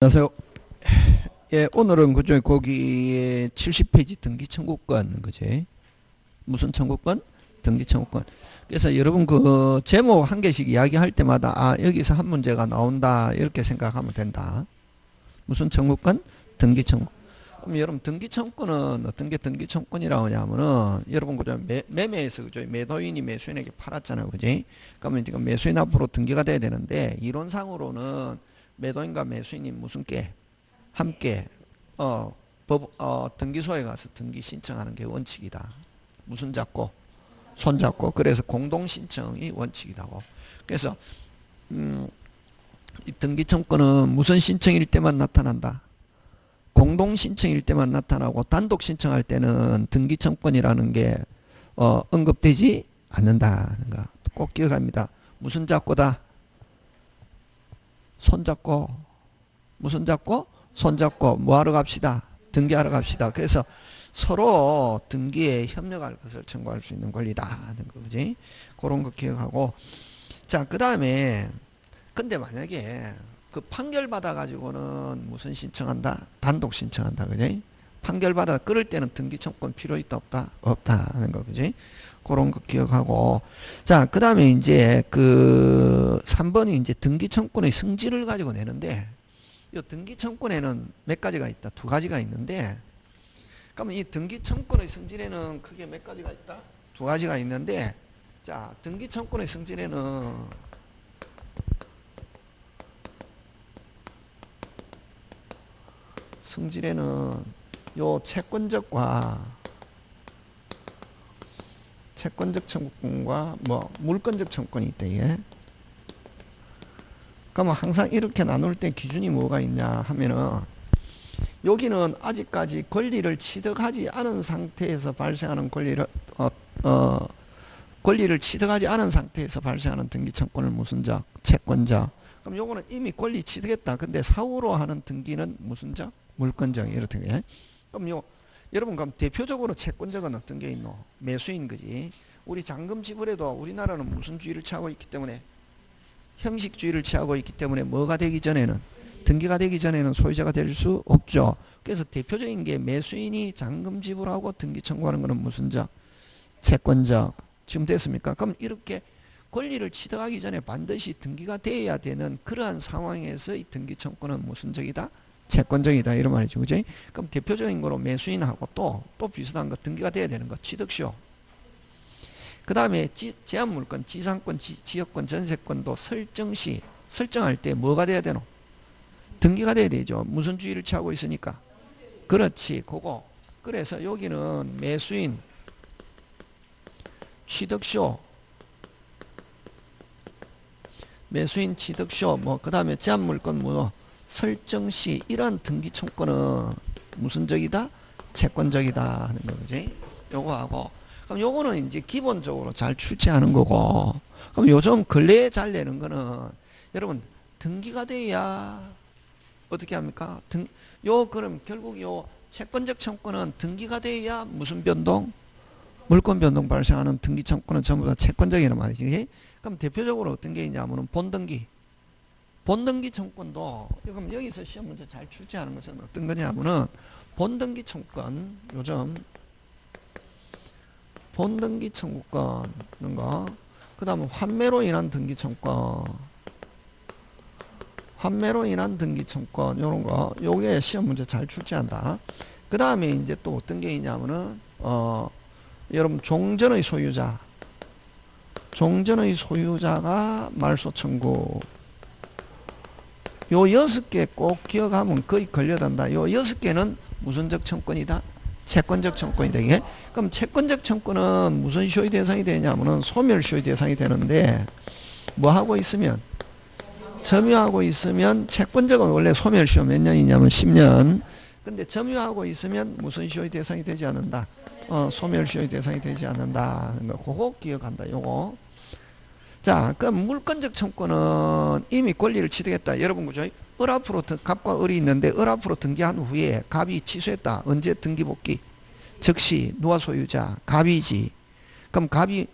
안녕하세요. 예, 오늘은 그죠 거기에 70페이지 등기 청구권 그지? 무슨 청구권? 등기 청구권. 그래서 여러분 그 제목 한 개씩 이야기할 때마다 아 여기서 한 문제가 나온다 이렇게 생각하면 된다. 무슨 청구권? 등기 청구. 그럼 여러분 등기 청구권은 어떤 게 등기 청구권이라고 하냐면은 여러분 그죠 매매에서 그죠 매도인이 매수인에게 팔았잖아요, 그지? 그러면 지금 매수인 앞으로 등기가 돼야 되는데 이론상으로는 매도인과 매수인이 무슨 게 함께 등기소에 가서 등기 신청하는 게 원칙이다. 무슨 잡고 손 잡고 그래서 공동 신청이 원칙이라고. 그래서 이 등기 청구는 무슨 신청일 때만 나타난다. 공동 신청일 때만 나타나고 단독 신청할 때는 등기 청구권이라는 게 언급되지 않는다는 거. 꼭 기억합니다. 무슨 잡고다. 손 잡고 무슨 잡고? 손 잡고 뭐 하러 갑시다. 등기하러 갑시다. 그래서 서로 등기에 협력할 것을 청구할 수 있는 권리다 하는 거, 그지? 그런 거 기억하고. 자, 그 다음에 근데 만약에 그 판결 받아 가지고는 무슨 신청한다? 단독 신청한다, 그지? 판결 받아 끌을 때는 등기 청구권 필요 있다 없다? 없다 하는 거, 그지? 그런 거 기억하고. 자, 그 다음에 이제 그 3번이 이제 등기 청구권의 성질을 가지고 내는데 이 등기 청구권에는 몇 가지가 있다? 두 가지가 있는데 그러면 이 등기 청구권의 성질에는 크게 몇 가지가 있다? 두 가지가 있는데 자, 등기 청구권의 성질에는 요 채권적 청구권과 뭐 물권적 청구권이 있다. 예. 그러면 항상 이렇게 나눌 때 기준이 뭐가 있냐 하면은 여기는 아직까지 권리를 취득하지 않은 상태에서 발생하는 권리를 취득하지 않은 상태에서 발생하는 등기 청구권을 무슨 자? 채권자. 그럼 요거는 이미 권리 취득했다. 근데 사후로 하는 등기는 무슨 자? 물권자. 이렇게. 그럼 여러분 그럼 대표적으로 채권자는 어떤 게 있노? 매수인 거지. 우리 잔금 지불에도 우리나라는 무슨 주의를 취하고 있기 때문에 형식주의를 취하고 있기 때문에 뭐가 되기 전에는 등기가 되기 전에는 소유자가 될 수 없죠. 그래서 대표적인 게 매수인이 잔금 지불하고 등기 청구하는 것은 무슨 자? 채권자. 지금 됐습니까? 그럼 이렇게 권리를 취득하기 전에 반드시 등기가 돼야 되는 그러한 상황에서 이 등기 청구는 무슨 적이다? 채권적이다. 이런 말이죠. 그지? 그럼 대표적인 거로 매수인하고 또 비슷한 거 등기가 돼야 되는 거. 취득시효. 그 다음에 제한물권, 지상권, 지역권, 전세권도 설정할 때 뭐가 돼야 되노? 등기가 돼야 되죠. 무슨 주의를 취하고 있으니까. 그렇지. 그거. 그래서 여기는 매수인, 취득시효, 그 다음에 제한물권 설정시 이러한 등기 청구는 무슨 적이다? 채권적이다 하는 거지. 요거하고. 그럼 요거는 이제 기본적으로 잘 출제하는 거고. 그럼 요즘 근래에 잘 내는 거는 여러분 등기가 돼야 어떻게 합니까? 그럼 결국 요 채권적 청구는 등기가 돼야 무슨 변동? 물권 변동 발생하는 등기 청구는 전부 다 채권적이란 말이지. 그럼 대표적으로 어떤 게 있냐면은 본등기 청구권도 그럼 여기서 시험 문제 잘 출제하는 것은 어떤 거냐면은 본등기 청구권 요즘 본등기 청구권 이런 거, 그 다음에 환매로 인한 등기 청구권, 이런 거, 요게 시험 문제 잘 출제한다. 그 다음에 이제 또 어떤 게 있냐면은 여러분 종전의 소유자가 말소 청구. 요 6개 꼭 기억하면 거의 걸려단다. 요 6개는 무슨적 청구권이다? 채권적 청구권이다. 이게. 그럼 채권적 청구는 무슨 시효의 대상이 되냐면은 소멸시효의 대상이 되는데 뭐 하고 있으면 점유하고 있으면 채권적은 원래 소멸시효 몇 년이냐면 10년. 근데 점유하고 있으면 무슨 시효의 대상이 되지 않는다. 소멸시효의 대상이 되지 않는다. 그거 기억한다. 요거. 자, 그럼 물권적 청구는 이미 권리를 취득했다. 여러분 그죠? 을 앞으로 갑과 을이 있는데 을 앞으로 등기한 후에 갑이 취소했다. 언제 등기 복귀? 즉시 누가 소유자? 갑이지. 그럼 갑이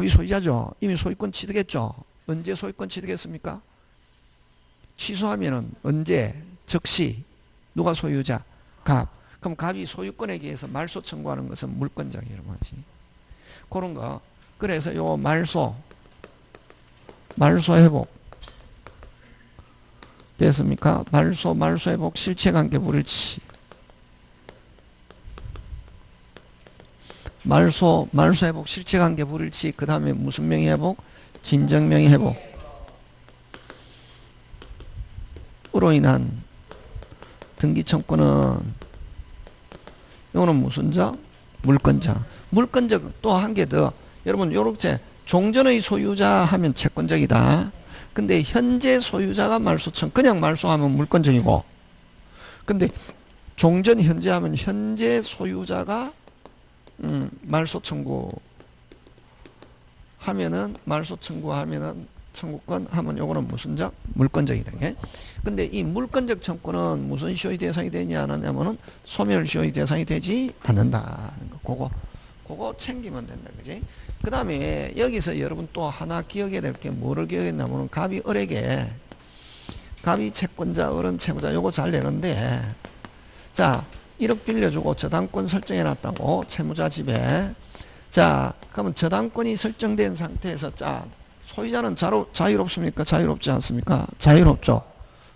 소유자죠. 이미 소유권 취득했죠. 언제 소유권 취득했습니까? 취소하면은 언제? 즉시 누가 소유자? 갑. 그럼 갑이 소유권에 의해서 말소 청구하는 것은 물권적이라고 하지. 그런 거. 그래서 요 말소 회복 됐습니까? 말소 회복 실체관계 불일치. 말소 회복 실체관계 불일치. 그 다음에 무슨 명의 회복? 진정명의 회복. 으로 인한 등기청구는 이거는 무슨 자? 물권자. 물권적 또 한 개 더. 여러분 요렇게 종전의 소유자 하면 채권적이다. 근데 현재 소유자가 말소청 그냥 말소하면 물권적이고, 근데 종전 현재 하면 현재 소유자가 말소 청구하면은 청구권 하면 요거는 무슨 적? 물권적이다. 근데 이 물권적 청구는 무슨 시효의 대상이 되지 않느냐면은 소멸 시효의 대상이 되지 않는다는 거. 그거 챙기면 된다. 그지? 그 다음에 여기서 여러분 또 하나 기억해야 될 게 뭐를 기억했냐면은 갑이 을에게, 갑이 채권자, 을은 채무자, 요거 잘 내는데, 자, 1억 빌려주고 저당권 설정해 놨다고, 채무자 집에. 자, 그러면 저당권이 설정된 상태에서, 자, 소유자는 자유롭습니까? 자유롭지 않습니까? 자유롭죠.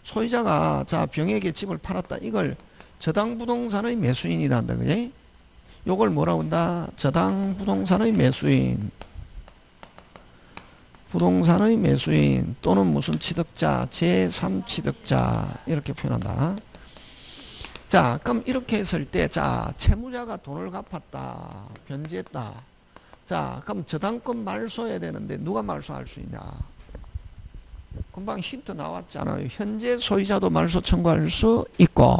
소유자가, 자, 병에게 집을 팔았다. 이걸 저당부동산의 매수인이란다. 그지? 요걸 뭐라고 한다? 저당부동산의 매수인. 부동산의 매수인 또는 무슨 취득자, 제3취득자 이렇게 표현한다. 자, 그럼 이렇게 했을 때, 자, 채무자가 돈을 갚았다, 변제했다. 자, 그럼 저당권 말소해야 되는데 누가 말소할 수 있냐? 금방 힌트 나왔잖아요. 현재 소유자도 말소 청구할 수 있고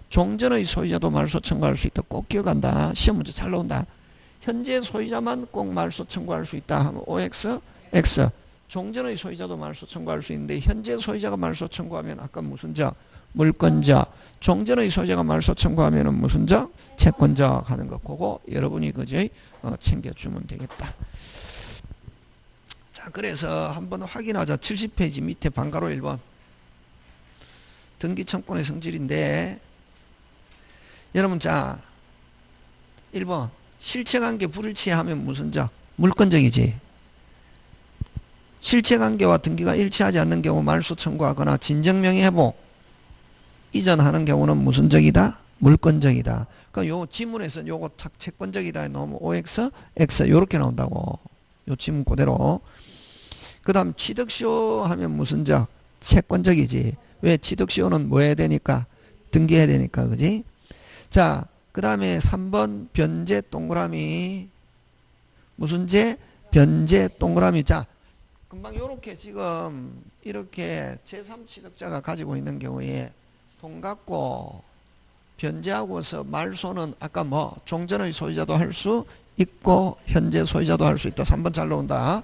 종전의 소유자도 말소 청구할 수 있다. 꼭 기억한다. 시험 문제 잘 나온다. 현재 소유자만 꼭 말소 청구할 수 있다 하면 OX, X. 종전의 소유자도 말소 청구할 수 있는데 현재 소유자가 말소 청구하면 아까 무슨 적? 물권적. 종전의 소유자가 말소 청구하면 무슨 적? 채권적 하는 거. 그거 여러분이 그저 챙겨주면 되겠다. 자, 그래서 한번 확인하자. 70페이지 밑에 방가로 1번. 등기청구의 성질인데 여러분, 자, 1번 실체관계 불일치하면 무슨 적? 물권적이지. 실체관계와 등기가 일치하지 않는 경우 말소 청구하거나 진정명의 회복 이전하는 경우는 무슨 적이다? 물권적이다. 그러니까 요 지문에서 요거 채권적이다 넣으면 OX, X 요렇게 나온다고. 요 지문 그대로. 그 다음 취득시효 하면 무슨 적? 채권적이지. 왜? 취득시효는 뭐 해야 되니까? 등기해야 되니까. 그지? 자, 그 다음에 3번 변제 동그라미. 무슨 제? 변제 동그라미. 자, 금방 요렇게 지금 이렇게 제3취득자가 가지고 있는 경우에 돈 갖고 변제하고서 말소는 아까 뭐 종전의 소유자도 할 수 있고 현재 소유자도 할 수 있다. 3번 잘 나온다.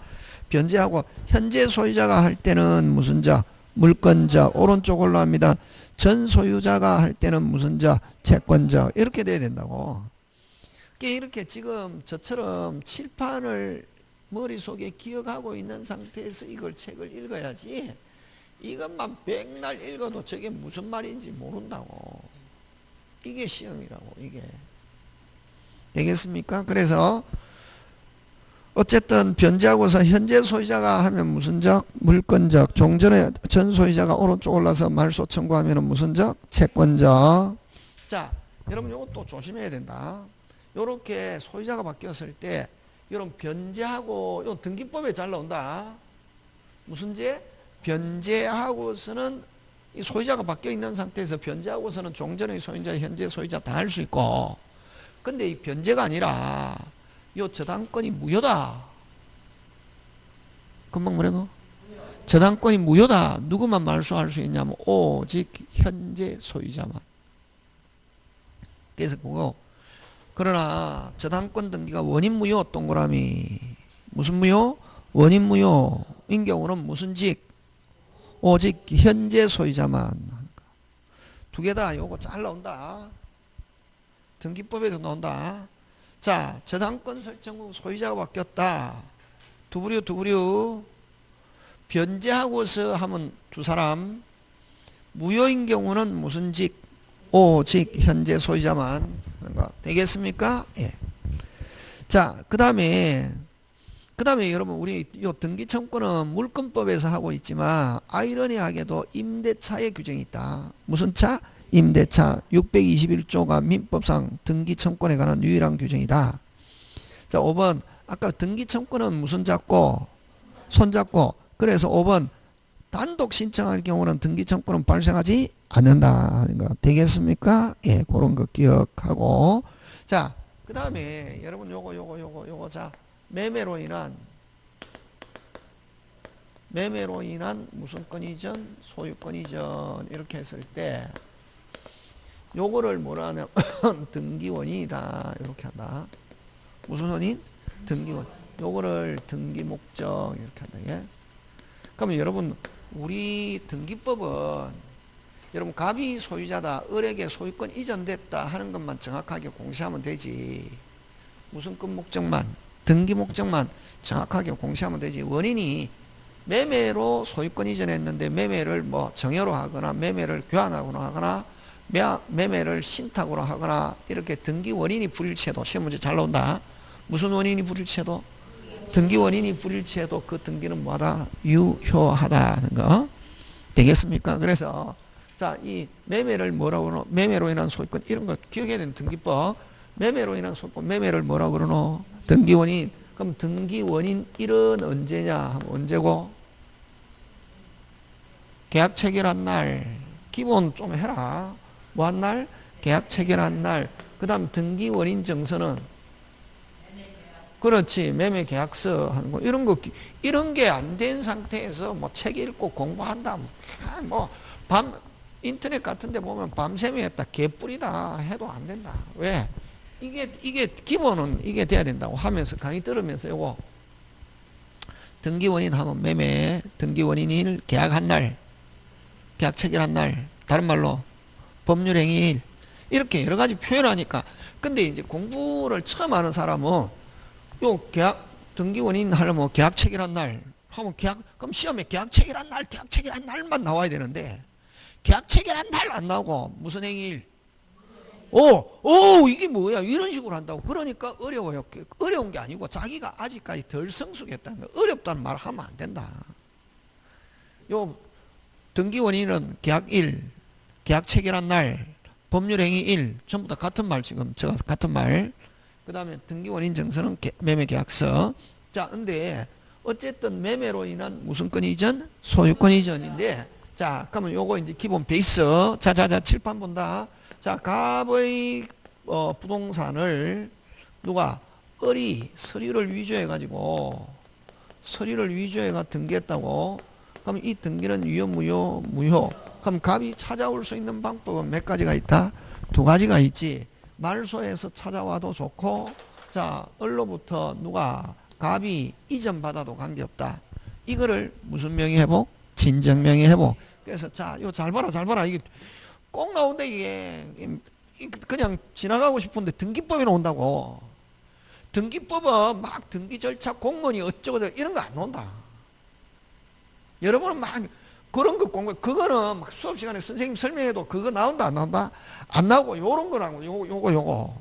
변제하고 현재 소유자가 할 때는 무슨 자? 물권자. 오른쪽 올라갑니다. 전 소유자가 할 때는 무슨 자? 채권자. 이렇게 돼야 된다고. 이렇게 지금 저처럼 칠판을 머릿속에 기억하고 있는 상태에서 이걸 책을 읽어야지. 이것만 백날 읽어도 저게 무슨 말인지 모른다고. 이게 시험이라고. 이게 되겠습니까? 그래서 어쨌든 변제하고서 현재 소유자가 하면 무슨 적? 물권적. 종전에 전 소유자가 오른쪽 올라서 말소 청구하면 무슨 적? 채권적. 자, 여러분 이것도 조심해야 된다. 요렇게 소유자가 바뀌었을 때 이런 변제하고 요 등기법에 잘 나온다. 무슨 제? 변제하고서는 이 소유자가 바뀌어 있는 상태에서 변제하고서는 종전의 소유자, 현재 소유자 다 할 수 있고, 근데 이 변제가 아니라 요 저당권이 무효다. 금방 뭐라고? 저당권이 무효다. 누구만 말소할 수 있냐면 오직 현재 소유자만. 그래서 그거. 그러나 저당권 등기가 원인 무효 동그라미. 무슨 무효? 원인 무효인 경우는 무슨 직? 오직 현재 소유자만. 두 개 다 요거 잘 나온다. 등기법에도 나온다. 자, 저당권 설정 후 소유자가 바뀌었다. 두부류. 변제하고서 하면 두 사람. 무효인 경우는 무슨 직? 오직 현재 소유자만 하는 거 되겠습니까? 예. 자, 그 다음에 여러분 우리 요 등기청구는 물권법에서 하고 있지만 아이러니하게도 임대차의 규정이 있다. 무슨 차? 임대차 621조가 민법상 등기청구에 관한 유일한 규정이다. 자, 5번 아까 등기청구는 무슨 잡고? 손잡고. 그래서 5번 단독 신청할 경우는 등기청구는 발생하지 않는다 하는 거 되겠습니까? 예, 그런 거 기억하고. 자, 그 다음에 여러분 요거 자 매매로 인한 무슨 건 이전? 소유권 이전 이렇게 했을 때 요거를 뭐라 하냐면 등기원인이다 이렇게 한다. 무슨 원인? 등기원. 요거를 등기목적 이렇게 한다. 예? 그러면 여러분 우리 등기법은 여러분 갑이 소유자다, 을에게 소유권 이전됐다 하는 것만 정확하게 공시하면 되지. 무슨 건 목적만? 등기 목적만 정확하게 공시하면 되지. 원인이 매매로 소유권 이전했는데 매매를 뭐 정여로 하거나 매매를 교환하거나 하거나 매매를 신탁으로 하거나 이렇게 등기 원인이 불일치해도 시험 문제 잘 나온다. 무슨 원인이 불일치해도? 등기 원인이 불일치해도 그 등기는 뭐하다? 유효하다는 거 되겠습니까? 그래서 자, 이 매매를 뭐라고 그러노? 매매로 인한 소유권 이런 거 기억해야 되는 등기법. 매매로 인한 소유권 매매를 뭐라고 그러노? 등기 원인. 그럼 등기 원인 1은 언제냐? 하면 언제고? 계약 체결한 날. 기본 좀 해라. 뭐 한 날? 계약 체결한 날. 그 다음 등기 원인 정서는 그렇지. 매매 계약서 하는 거. 이런 게 안 된 상태에서 뭐 책 읽고 공부한다. 인터넷 같은 데 보면 밤샘이 했다. 개뿔이다. 해도 안 된다. 왜? 이게 기본은 이게 돼야 된다고 하면서 강의 들으면서 요거 등기 원인 하면 매매, 등기 원인일 계약한 날, 계약 체결한 날, 다른 말로 법률 행위일 이렇게 여러 가지 표현하니까 근데 이제 공부를 처음 하는 사람은 요 계약 등기 원인 하려면 계약 체결한 날 하면 그럼 시험에 계약 체결한 날만 나와야 되는데 계약 체결한 날 안 나오고 무슨 행위일? 이게 뭐야? 이런 식으로 한다고. 그러니까 어려워요. 어려운 게 아니고 자기가 아직까지 덜 성숙했다는 거. 어렵다는 말을 하면 안 된다. 요 등기 원인은 계약 1, 계약 체결한 날, 법률 행위 1 전부 다 같은 말 지금 제가 같은 말. 그 다음에 등기 원인 정서는 매매 계약서. 자, 근데 어쨌든 매매로 인한 무슨 건 이전? 소유권 이전인데 자, 그러면 요거 이제 기본 베이스. 자, 칠판 본다. 자, 갑의 부동산을 누가 을이 서류를 위조해가지고 등기했다고. 그럼 이 등기는 유효, 무효. 그럼 갑이 찾아올 수 있는 방법은 몇 가지가 있다? 2가지가 있지. 말소에서 찾아와도 좋고, 자, 을로부터 갑이 이전받아도 관계없다. 이거를 무슨 명의회복? 진정명의회복. 그래서 자, 이거 잘 봐라. 이게 꼭 나온다 이게. 그냥 지나가고 싶은데 등기법에 나온다고. 등기법은 막 등기 절차 공문이 어쩌고 이런 거 안 나온다. 여러분은 막 그런 거 공부, 그거는 막 수업 시간에 선생님 설명해도 그거 나온다 안 나온다? 안 나오고 요런 거라고. 요거.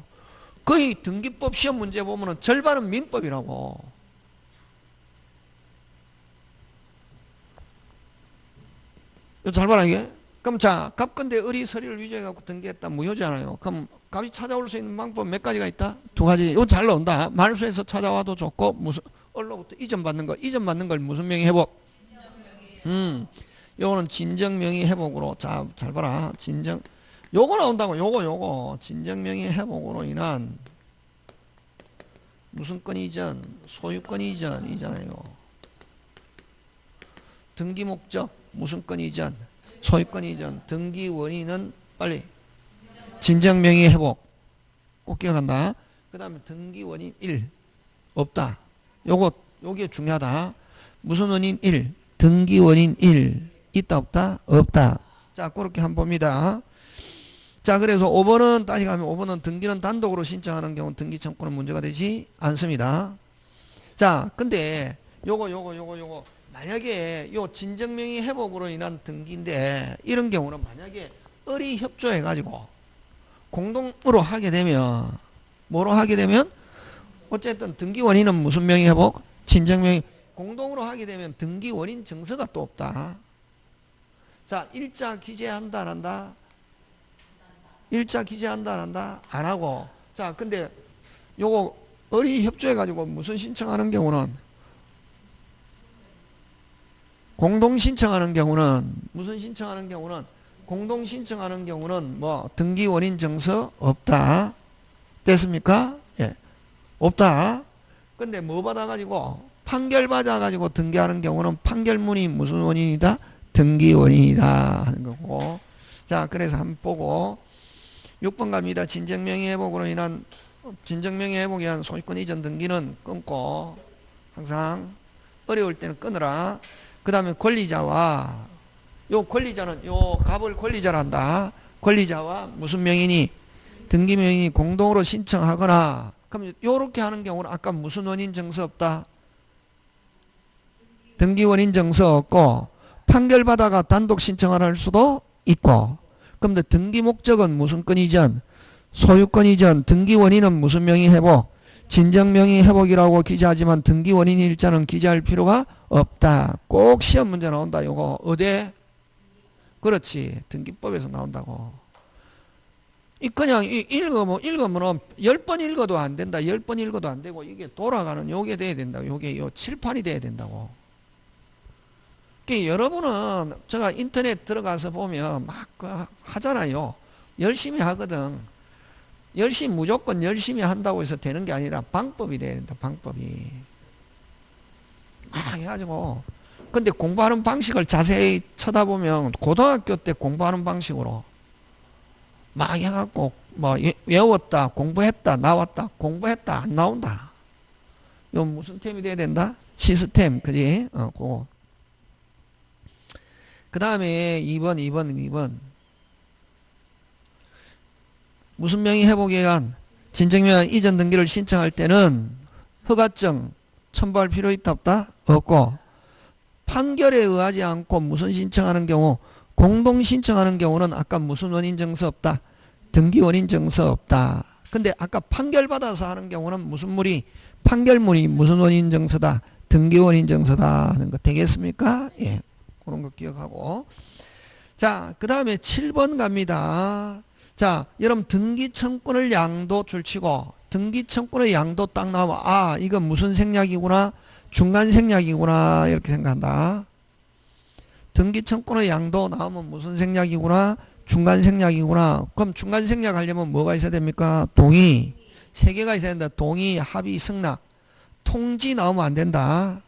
거의 등기법 시험 문제 보면은 절반은 민법이라고. 잘 봐라 이게. 그럼 자, 갑건데 을이 서류를 위조해갖고 등기했다. 무효잖아요. 그럼 갑이 찾아올 수 있는 방법 몇 가지가 있다? 2가지. 이거 잘 나온다. 말소에서 찾아와도 좋고 무슨 을로부터 이전받는 걸 무슨 명의 회복? 요거는 진정명의 회복으로. 자, 잘 봐라. 요거 나온다고. 요거 진정명의 회복으로 인한 무슨 건 이전? 소유권 이전이잖아요. 등기 목적 무슨 건 이전? 소유권 이전. 등기 원인은 빨리 진정명의 회복. 꼭 기억한다. 그 다음에 등기 원인 1 없다. 요게 중요하다. 무슨 원인 1? 등기 원인 1 있다 없다? 없다. 자, 그렇게 한번 봅니다. 자, 그래서 5번은 따지가면 5번은 등기는 단독으로 신청하는 경우 등기 청구는 문제가 되지 않습니다. 자, 근데 요거 만약에 요 진정명의 회복으로 인한 등기인데 이런 경우는 만약에 을이 협조해 가지고 공동으로 하게 되면 뭐로 하게 되면 어쨌든 등기 원인은 무슨 명의 회복? 진정명의 공동으로 하게 되면 등기 원인 증서가 또 없다. 자, 일자 기재한다 안 한다? 일자 기재한다 안 한다? 안 하고. 자, 근데 요거 을이 협조해 가지고 무슨 신청하는 경우는 공동 신청하는 경우는 무슨 신청하는 경우는 공동 신청하는 경우는 뭐 등기 원인 증서 없다. 됐습니까? 예. 없다. 근데 뭐 받아가지고 판결 받아가지고 등기하는 경우는 판결문이 무슨 원인이다? 등기 원인이다 하는 거고. 자, 그래서 한번 보고 6번 갑니다. 진정명의 회복으로 인한 진정명의 회복에 의한 소유권 이전 등기는 끊고 항상 어려울 때는 끊으라. 그 다음에 권리자와 요 권리자는 요 갑을 권리자란다. 권리자와 무슨 명인이 등기 명인이 공동으로 신청하거나 그럼 요렇게 하는 경우는 아까 무슨 원인 증서 없다? 등기 원인 증서 없고 판결 받아가 단독 신청을 할 수도 있고 그럼 등기 목적은 무슨 건 이전? 소유권 이전. 등기 원인은 무슨 명의 회복? 진정명의 회복이라고 기재하지만 등기 원인 일자는 기재할 필요가 없다. 꼭 시험 문제 나온다. 요거 어디? 그렇지. 등기법에서 나온다고. 이 그냥 읽으면 10번 읽어도 안 된다. 10번 읽어도 안 되고 이게 돌아가는 요게 돼야 된다. 요게 요 칠판이 돼야 된다고. 여러분은 제가 인터넷 들어가서 보면 막 하잖아요. 열심히 하거든. 무조건 열심히 한다고 해서 되는 게 아니라 방법이 돼야 된다. 방법이. 해가지고. 근데 공부하는 방식을 자세히 쳐다보면 고등학교 때 공부하는 방식으로 막 해갖고 뭐 외웠다, 공부했다, 나왔다, 공부했다, 안 나온다. 요 무슨 템이 돼야 된다? 시스템, 그지? 그거. 그 다음에 2번. 무슨 명의 회복에 의한 진정명 이전 등기를 신청할 때는 허가증 첨부할 필요 있다 없다? 없고 판결에 의하지 않고 무슨 신청하는 경우 공동 신청하는 경우는 아까 무슨 원인 증서 없다? 등기 원인 증서 없다. 근데 아까 판결 받아서 하는 경우는 무슨 물이 판결문이 무슨 원인 증서다? 등기 원인 증서다 하는 거 되겠습니까? 예. 그런 거 기억하고. 자, 그 다음에 7번 갑니다. 자, 여러분 등기 청구를 양도 줄치고 등기 청구의 양도 딱 나오면 이건 무슨 생략이구나? 중간 생략이구나 이렇게 생각한다. 등기 청구의 양도 나오면 무슨 생략이구나? 중간 생략이구나. 그럼 중간 생략하려면 뭐가 있어야 됩니까? 동의. 세 개가 있어야 된다. 동의, 합의, 승낙. 통지 나오면 안 된다.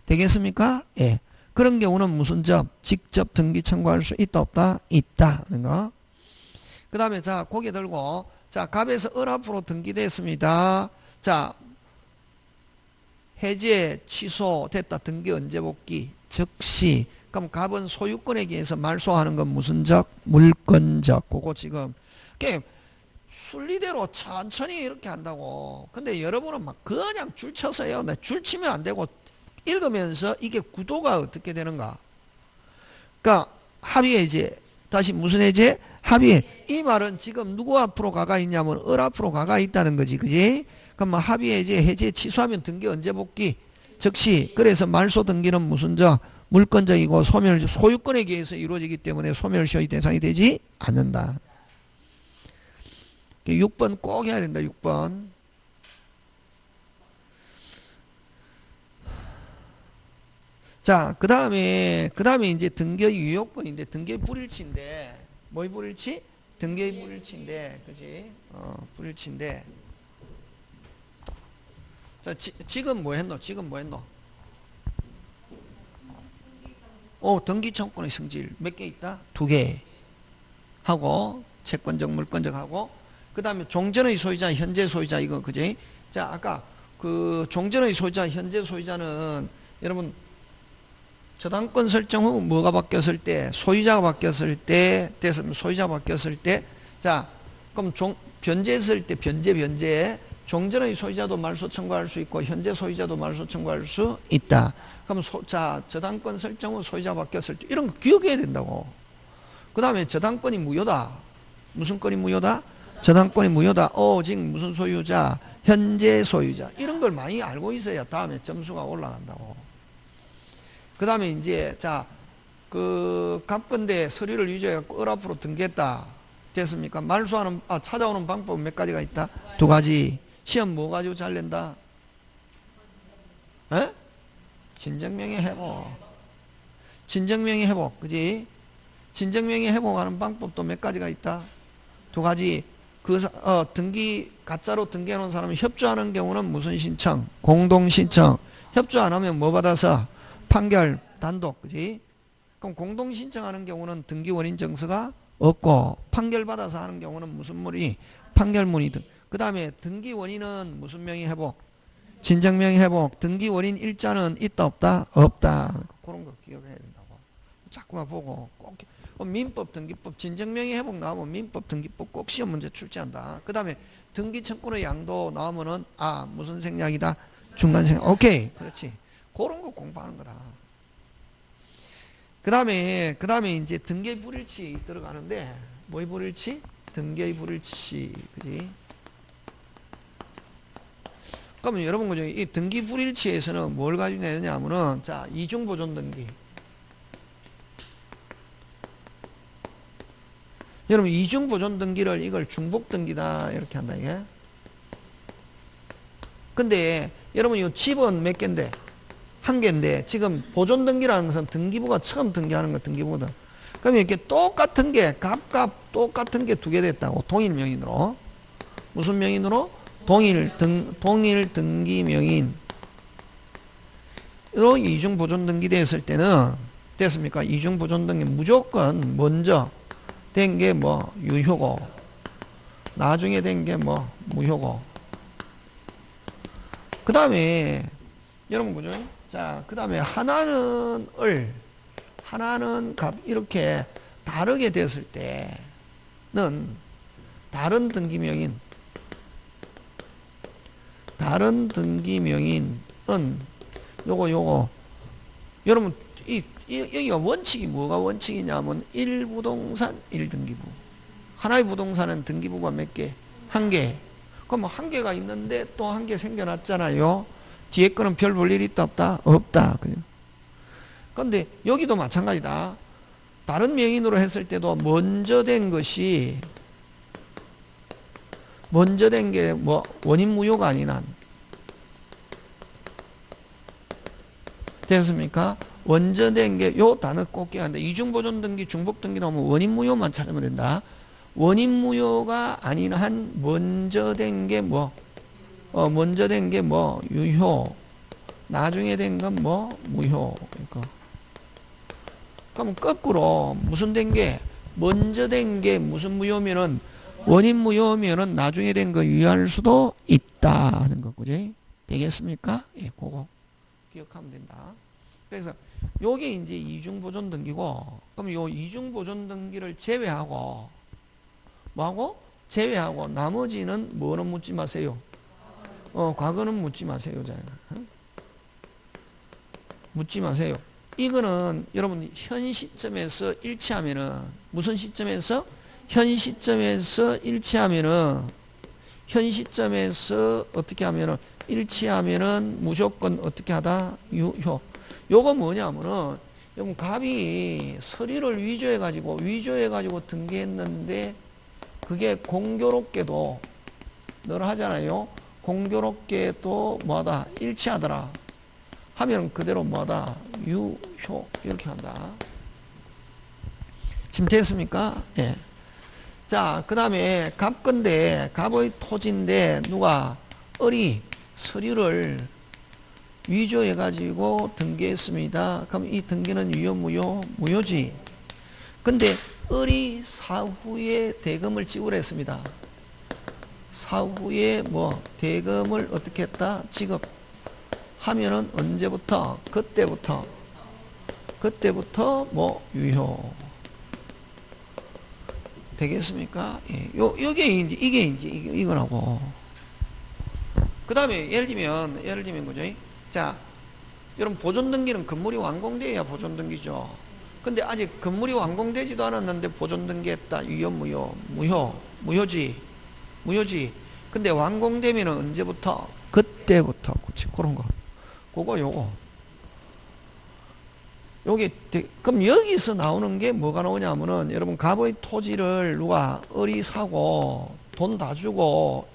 되겠습니까? 예. 그런 경우는 무슨 직접 등기 청구할 수 있다 없다? 있다. 그 다음에 자 고개 들고 자 갑에서 을 앞으로 등기됐습니다. 자 해제 취소됐다. 등기 언제 복귀? 즉시. 그럼 갑은 소유권에 의해서 말소하는 건 무슨 적? 물권적. 그거 지금 순리대로 천천히 이렇게 한다고. 근데 여러분은 막 그냥 줄 쳐서요. 줄 치면 안 되고 읽으면서 이게 구도가 어떻게 되는가? 그러니까 합의 해제. 다시 무슨 해제? 합의. 이 말은 지금 누구 앞으로 가가 있냐면 을 앞으로 가가 있다는 거지. 그지? 그럼 합의 해제 취소하면 등기 언제 복귀? 즉시. 그래서 말소 등기는 무슨 물권적이고 소유권에 의해서 이루어지기 때문에 소멸시효의 대상이 되지 않는다. 6번 꼭 해야 된다. 6번. 자, 그 다음에 이제 등기의 유효권인데, 등기의 불일치인데, 뭐의 불일치? 등기의 불일치인데, 그지? 불일치인데. 자, 지금 뭐 했노? 등기 청구권의 성질 몇 개 있다? 2개. 하고, 채권적, 물권적 하고, 그 다음에 종전의 소유자, 현재 소유자, 이거, 그지? 자, 아까 그 종전의 소유자, 현재 소유자는 여러분, 저당권 설정 후 뭐가 바뀌었을 때? 소유자가 바뀌었을 때, 소유자가 바뀌었을 때, 자, 그럼 변제했을 때, 변제. 종전의 소유자도 말소 청구할 수 있고 현재 소유자도 말소 청구할 수 있다. 그럼 저당권 설정 후 소유자 바뀌었을 때 이런 거 기억해야 된다고. 그 다음에 저당권이 무효다. 무슨 권이 무효다? 저당권이 무효다. 오직 무슨 소유자? 현재 소유자. 이런 걸 많이 알고 있어야 다음에 점수가 올라간다고. 그 다음에 이제 갑건대 서류를 유지해갖고 을 앞으로 등기했다. 됐습니까? 찾아오는 방법 몇 가지가 있다? 2가지. 시험 뭐 가지고 잘 낸다? 에? 진정명의 회복. 진정명의 회복. 그지? 진정명의 회복하는 방법도 몇 가지가 있다? 2가지. 가짜로 등기해 놓은 사람이 협조하는 경우는 무슨 신청? 공동신청. 협조 안 하면 뭐 받아서? 판결, 단독. 그지? 그럼 공동신청하는 경우는 등기 원인 정서가 없고, 판결 받아서 하는 경우는 무슨 문이? 판결문이 등. 그 다음에 등기 원인은 무슨 명의 회복? 진정명의 회복. 등기 원인 일자는 있다 없다? 없다. 그런 거 기억해야 된다고. 자꾸만 보고 꼭 민법 등기법 진정명의 회복 나오면 민법 등기법 꼭 시험 문제 출제한다. 그 다음에 등기 청구의 양도 나오면은 무슨 생략이다? 중간 생략. 오케이. 그렇지. 그런 거 공부하는 거다. 그 다음에 이제 등기의 불일치 들어가는데, 뭐의 불일치? 등기의 불일치. 그지? 그러면 여러분, 그죠? 이 등기 불일치에서는 뭘 가지고 내느냐 하면은, 이중보존 등기. 여러분, 이중보존 등기를 이걸 중복 등기다. 이렇게 한다, 이게. 근데, 여러분, 이 집은 몇 개인데? 1개인데, 지금 보존 등기라는 것은 등기부가 처음 등기하는 거 등기부거든. 그러면 이렇게 똑같은 게, 각각 똑같은 게 2개 됐다고. 동일 명인으로. 무슨 명인으로? 동일 등기 명인으로 이중 보존 등기 됐을 때는, 됐습니까? 이중 보존 등기 무조건 먼저 된 게 뭐 유효고, 나중에 된 게 뭐 무효고. 그 다음에 여러분, 그죠? 그 다음에 하나는 하나는 값, 이렇게 다르게 됐을 때는 다른 등기명인, 요거 여러분, 여기가 원칙이 뭐가 원칙이냐면 1부동산 1등기부. 하나의 부동산은 등기부가 몇 개? 1개. 그럼 1개가 있는데 또 1개 생겨났잖아요. 뒤에 거는 별 볼 일이 있다 없다? 없다. 그런데 여기도 마찬가지다. 다른 명인으로 했을 때도 먼저 된 게 뭐 원인 무효가 아닌 한. 됐습니까? 먼저 된 게 요 단어 꼭 기억해야 한다. 이중보존 등기, 중복 등기 나오면 원인 무효만 찾으면 된다. 원인 무효가 아닌 한 먼저 된 게 뭐? 먼저 된 게 뭐? 유효. 나중에 된 건 뭐? 무효. 그럼 거꾸로 무슨 된 게? 먼저 된 게 무슨 무효면은, 원인 무효면은 나중에 된 거 유효할 수도 있다 하는 거, 그지? 되겠습니까? 예, 그거 기억하면 된다. 그래서 요게 이제 이중보존 등기고, 그럼 요 이중보존 등기를 제외하고, 뭐하고? 제외하고, 나머지는 뭐는 묻지 마세요. 과거는 묻지 마세요. 묻지 마세요. 이거는 여러분 현 시점에서 일치하면은, 무슨 시점에서? 현 시점에서 일치하면은, 현 시점에서 어떻게 하면은, 일치하면은 무조건 어떻게 하다? 유효. 요거 뭐냐면은, 여러분 갑이 서류를 위조해가지고 등기했는데, 그게 공교롭게도 늘 하잖아요. 공교롭게도 뭐하다? 일치하더라 하면 그대로 뭐하다? 유효. 이렇게 한다. 지금 됐습니까? 예. 자, 그 다음에 갑건데, 갑의 토지인데 누가 을이 서류를 위조해가지고 등기했습니다. 그럼 이 등기는 유효, 무효? 무효지. 근데 을이 사후에 대금을 지불했습니다. 사후에 뭐 대금을 어떻게 했다? 지급하면은 언제부터? 그때부터 뭐 유효. 되겠습니까? 예. 이게 이제 이거라고. 그 다음에 예를 들면 그죠? 자, 여러분 보존등기는 건물이 완공돼야 보존등기죠. 근데 아직 건물이 완공되지도 않았는데 보존등기했다. 유효, 무효, 무효지. 근데 완공되면 언제부터? 그때부터. 그치, 그런 거. 요거. 그럼 여기서 나오는 게 뭐가 나오냐면은, 여러분, 갑의 토지를 누가 을이 사고, 돈 다 주고,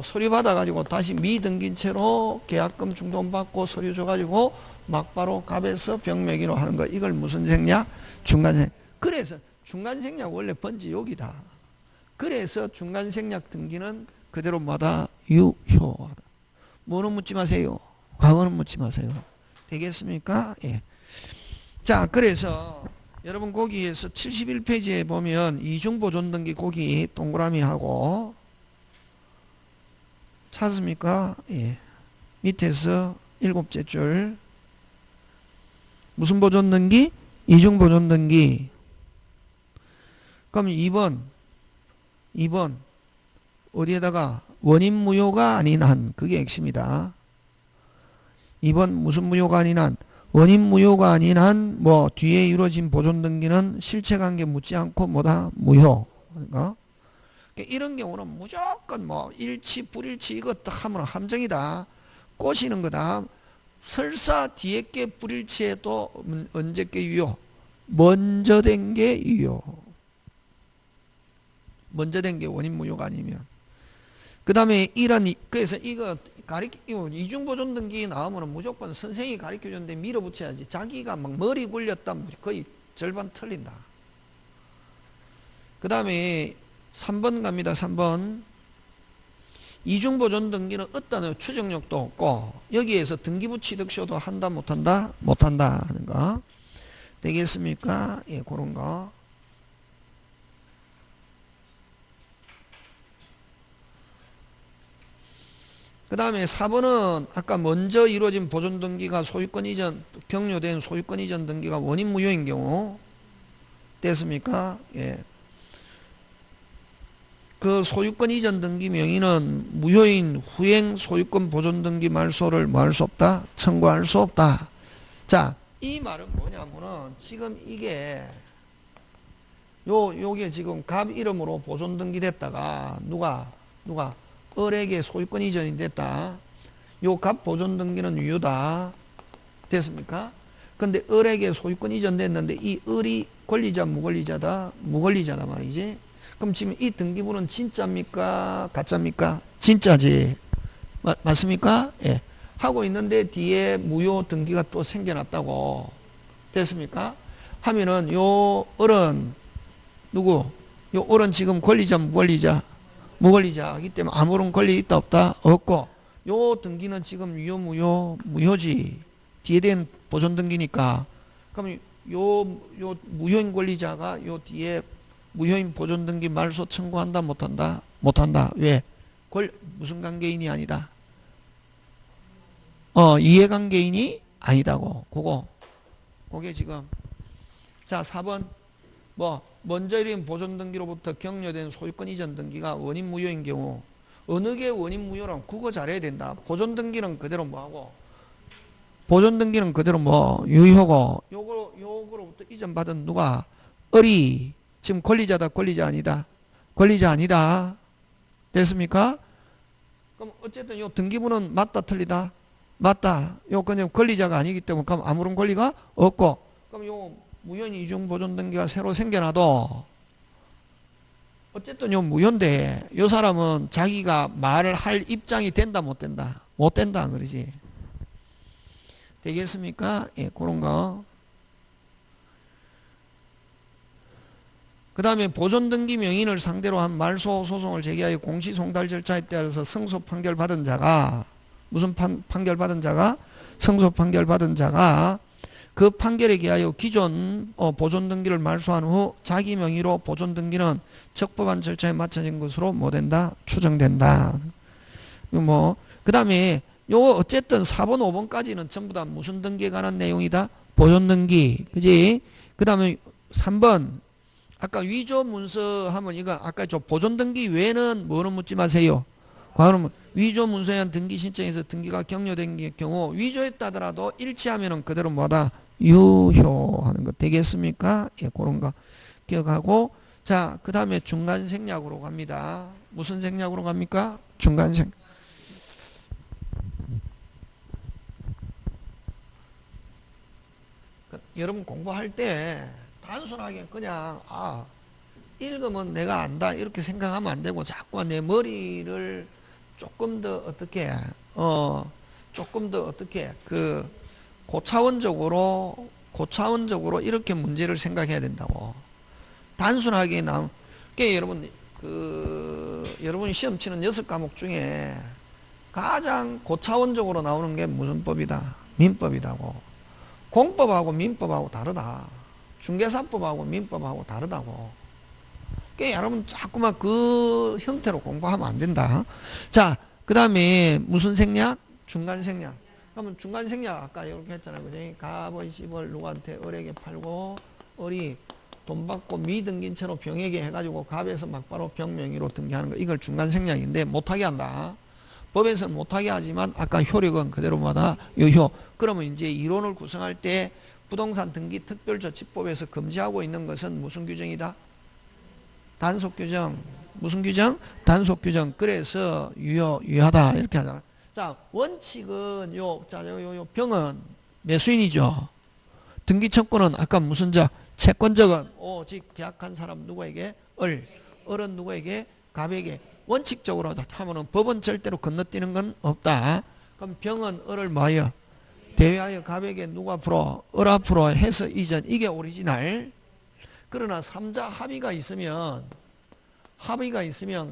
서류 받아가지고 다시 미등긴 채로 계약금 중돈 받고 서류 줘가지고 막바로 갑에서 병매기로 하는 거. 이걸 무슨 생략? 중간생략. 그래서 중간생략 원래 번지 여기다. 그래서 중간생략 등기는 그대로 마다 유효하다. 뭐는 묻지 마세요. 과거는 묻지 마세요. 되겠습니까? 예. 자, 그래서 여러분 거기에서 71페이지에 보면 이중보존등기 거기 동그라미 하고 찾습니까? 예. 밑에서 7째 줄 무슨 보존등기? 이중보존등기. 그럼 2번 어디에다가 원인 무효가 아닌 한, 그게 핵심이다. 2번 무슨 무효가 아닌 한, 원인 무효가 아닌 한 뭐 뒤에 이루어진 보존등기는 실체관계 묻지 않고 뭐다? 무효. 그러니까 이런 경우는 무조건 뭐 일치 불일치 이것도 하면 함정이다. 꼬시는 거다. 설사 뒤에 게 불일치해도 언제 게 유효? 먼저 된 게 유효. 먼저 된 게 원인 무효가 아니면. 그 다음에 그래서 이거 이중보존 등기 나오면 무조건 선생이 가르쳐 줬는데 밀어붙여야지. 자기가 막 머리 굴렸다면 거의 절반 틀린다. 그 다음에 3번 갑니다. 3번. 이중보존 등기는 어떠한 추정력도 없고 여기에서 등기부 취득쇼도 한다 못한다? 못한다 하는 거. 되겠습니까? 예, 그런 거. 그 다음에 4번은 아까 먼저 이루어진 보존 등기가 소유권 이전, 격려된 소유권 이전 등기가 원인 무효인 경우 됐습니까? 예. 그 소유권 이전 등기 명의는 무효인 후행 소유권 보존 등기 말소를 뭐 할 수 없다? 청구할 수 없다. 자, 이 말은 뭐냐면은 지금 이게 요게 지금 갑 이름으로 보존 등기 됐다가 누가 을에게 소유권 이전이 됐다. 요 갑 보존 등기는 유효다. 됐습니까? 근데 을에게 소유권 이전됐는데 이 을이 권리자 무권리자다? 무권리자다 말이지. 그럼 지금 이 등기부는 진짜입니까? 가짜입니까? 진짜지. 맞습니까? 예. 하고 있는데 뒤에 무효 등기가 또 생겨났다고. 됐습니까? 하면은 요 을은 누구? 요 을은 지금 권리자 무권리자? 무권리자이기 때문에 아무런 권리 있다 없다? 없고 요 등기는 지금 유효 무효지. 뒤에 된 보존 등기니까. 그럼 요 무효인 권리자가 요 뒤에 무효인 보존 등기 말소 청구한다 못한다? 못한다. 왜? 무슨 관계인이 아니다? 이해관계인이 아니다고. 그게 지금. 자, 4번. 먼저 이른 보존 등기로부터 격려된 소유권 이전 등기가 원인 무효인 경우 어느 게 원인 무효라면 국어 잘해야 된다. 보존 등기는 그대로 뭐하고 보존 등기는 그대로 유효고 요거로부터 이전받은 누가 을이 지금 권리자다 권리자 아니다? 권리자 아니다. 됐습니까? 그럼 어쨌든 요 등기부는 맞다 틀리다? 맞다. 요 그냥 권리자가 아니기 때문에 그럼 아무런 권리가 없고 그럼 요 무효인 이중보존 등기가 새로 생겨나도 어쨌든 요 무효인데 요 사람은 자기가 말을 할 입장이 된다 못 된다? 못 된다 그러지. 되겠습니까? 예, 그런 거. 그 다음에 보존 등기 명인을 상대로 한 말소 소송을 제기하여 공시송달 절차에 따라서 승소 판결 받은 자가 무슨 판결 받은 자가? 승소 판결 받은 자가 그 판결에 기하여 기존 보존 등기를 말소한 후 자기 명의로 보존 등기는 적법한 절차에 맞춰진 것으로 뭐 된다? 추정된다. 그 다음에 요 어쨌든 4번 5번까지는 전부 다 무슨 등기에 관한 내용이다? 보존 등기. 그지? 그 다음에 3번 아까 위조 문서 하면 이거 아까 저 보존 등기 외에는 뭐는 묻지 마세요. 그러면 위조 문서에 의한 등기 신청에서 등기가 격려된 경우 위조했다더라도 일치하면은 그대로 뭐다? 유효하는 거 되겠습니까? 예, 그런 거 기억하고 자, 그 다음에 중간 생략으로 갑니다. 무슨 생략으로 갑니까? 중간 생략. 여러분 공부할 때 단순하게 그냥 읽으면 내가 안다 이렇게 생각하면 안 되고 자꾸 내 머리를 조금 더 어떻게 그 고차원적으로 이렇게 문제를 생각해야 된다고. 단순하게 여러분 여러분이 시험 치는 6과목 중에 가장 고차원적으로 나오는 게 무슨 법이다? 민법이다고. 공법하고 민법하고 다르다. 중개사법하고 민법하고 다르다고. 여러분 자꾸만 그 형태로 공부하면 안 된다. 자, 그 다음에 무슨 생략? 중간 생략. 그러면 중간 생략 아까 이렇게 했잖아요. 그지? 갑의 집을 누구한테 을에게 팔고 을이 돈 받고 미등기인 채로 병에게 해가지고 갑에서 막바로 병 명의로 등기하는 거. 이걸 중간 생략인데 못하게 한다. 법에서는 못하게 하지만 아까 효력은 그대로마다 유효. 그러면 이제 이론을 구성할 때 부동산 등기 특별조치법에서 금지하고 있는 것은 무슨 규정이다? 단속 규정. 무슨 규정? 단속 규정. 그래서 유효하다. 이렇게 하잖아. 자, 원칙은 요 병은 매수인이죠. 등기 청구는 아까 무슨 자? 채권적은 오직 계약한 사람 누구에게? 을은 누구에게? 갑에게. 원칙적으로 하면은 법은 절대로 건너뛰는 건 없다. 그럼 병은 을을 뭐하여? 대위하여 갑에게 누구 앞으로? 을 앞으로 해서 이전. 이게 오리지널. 그러나 3자 합의가 있으면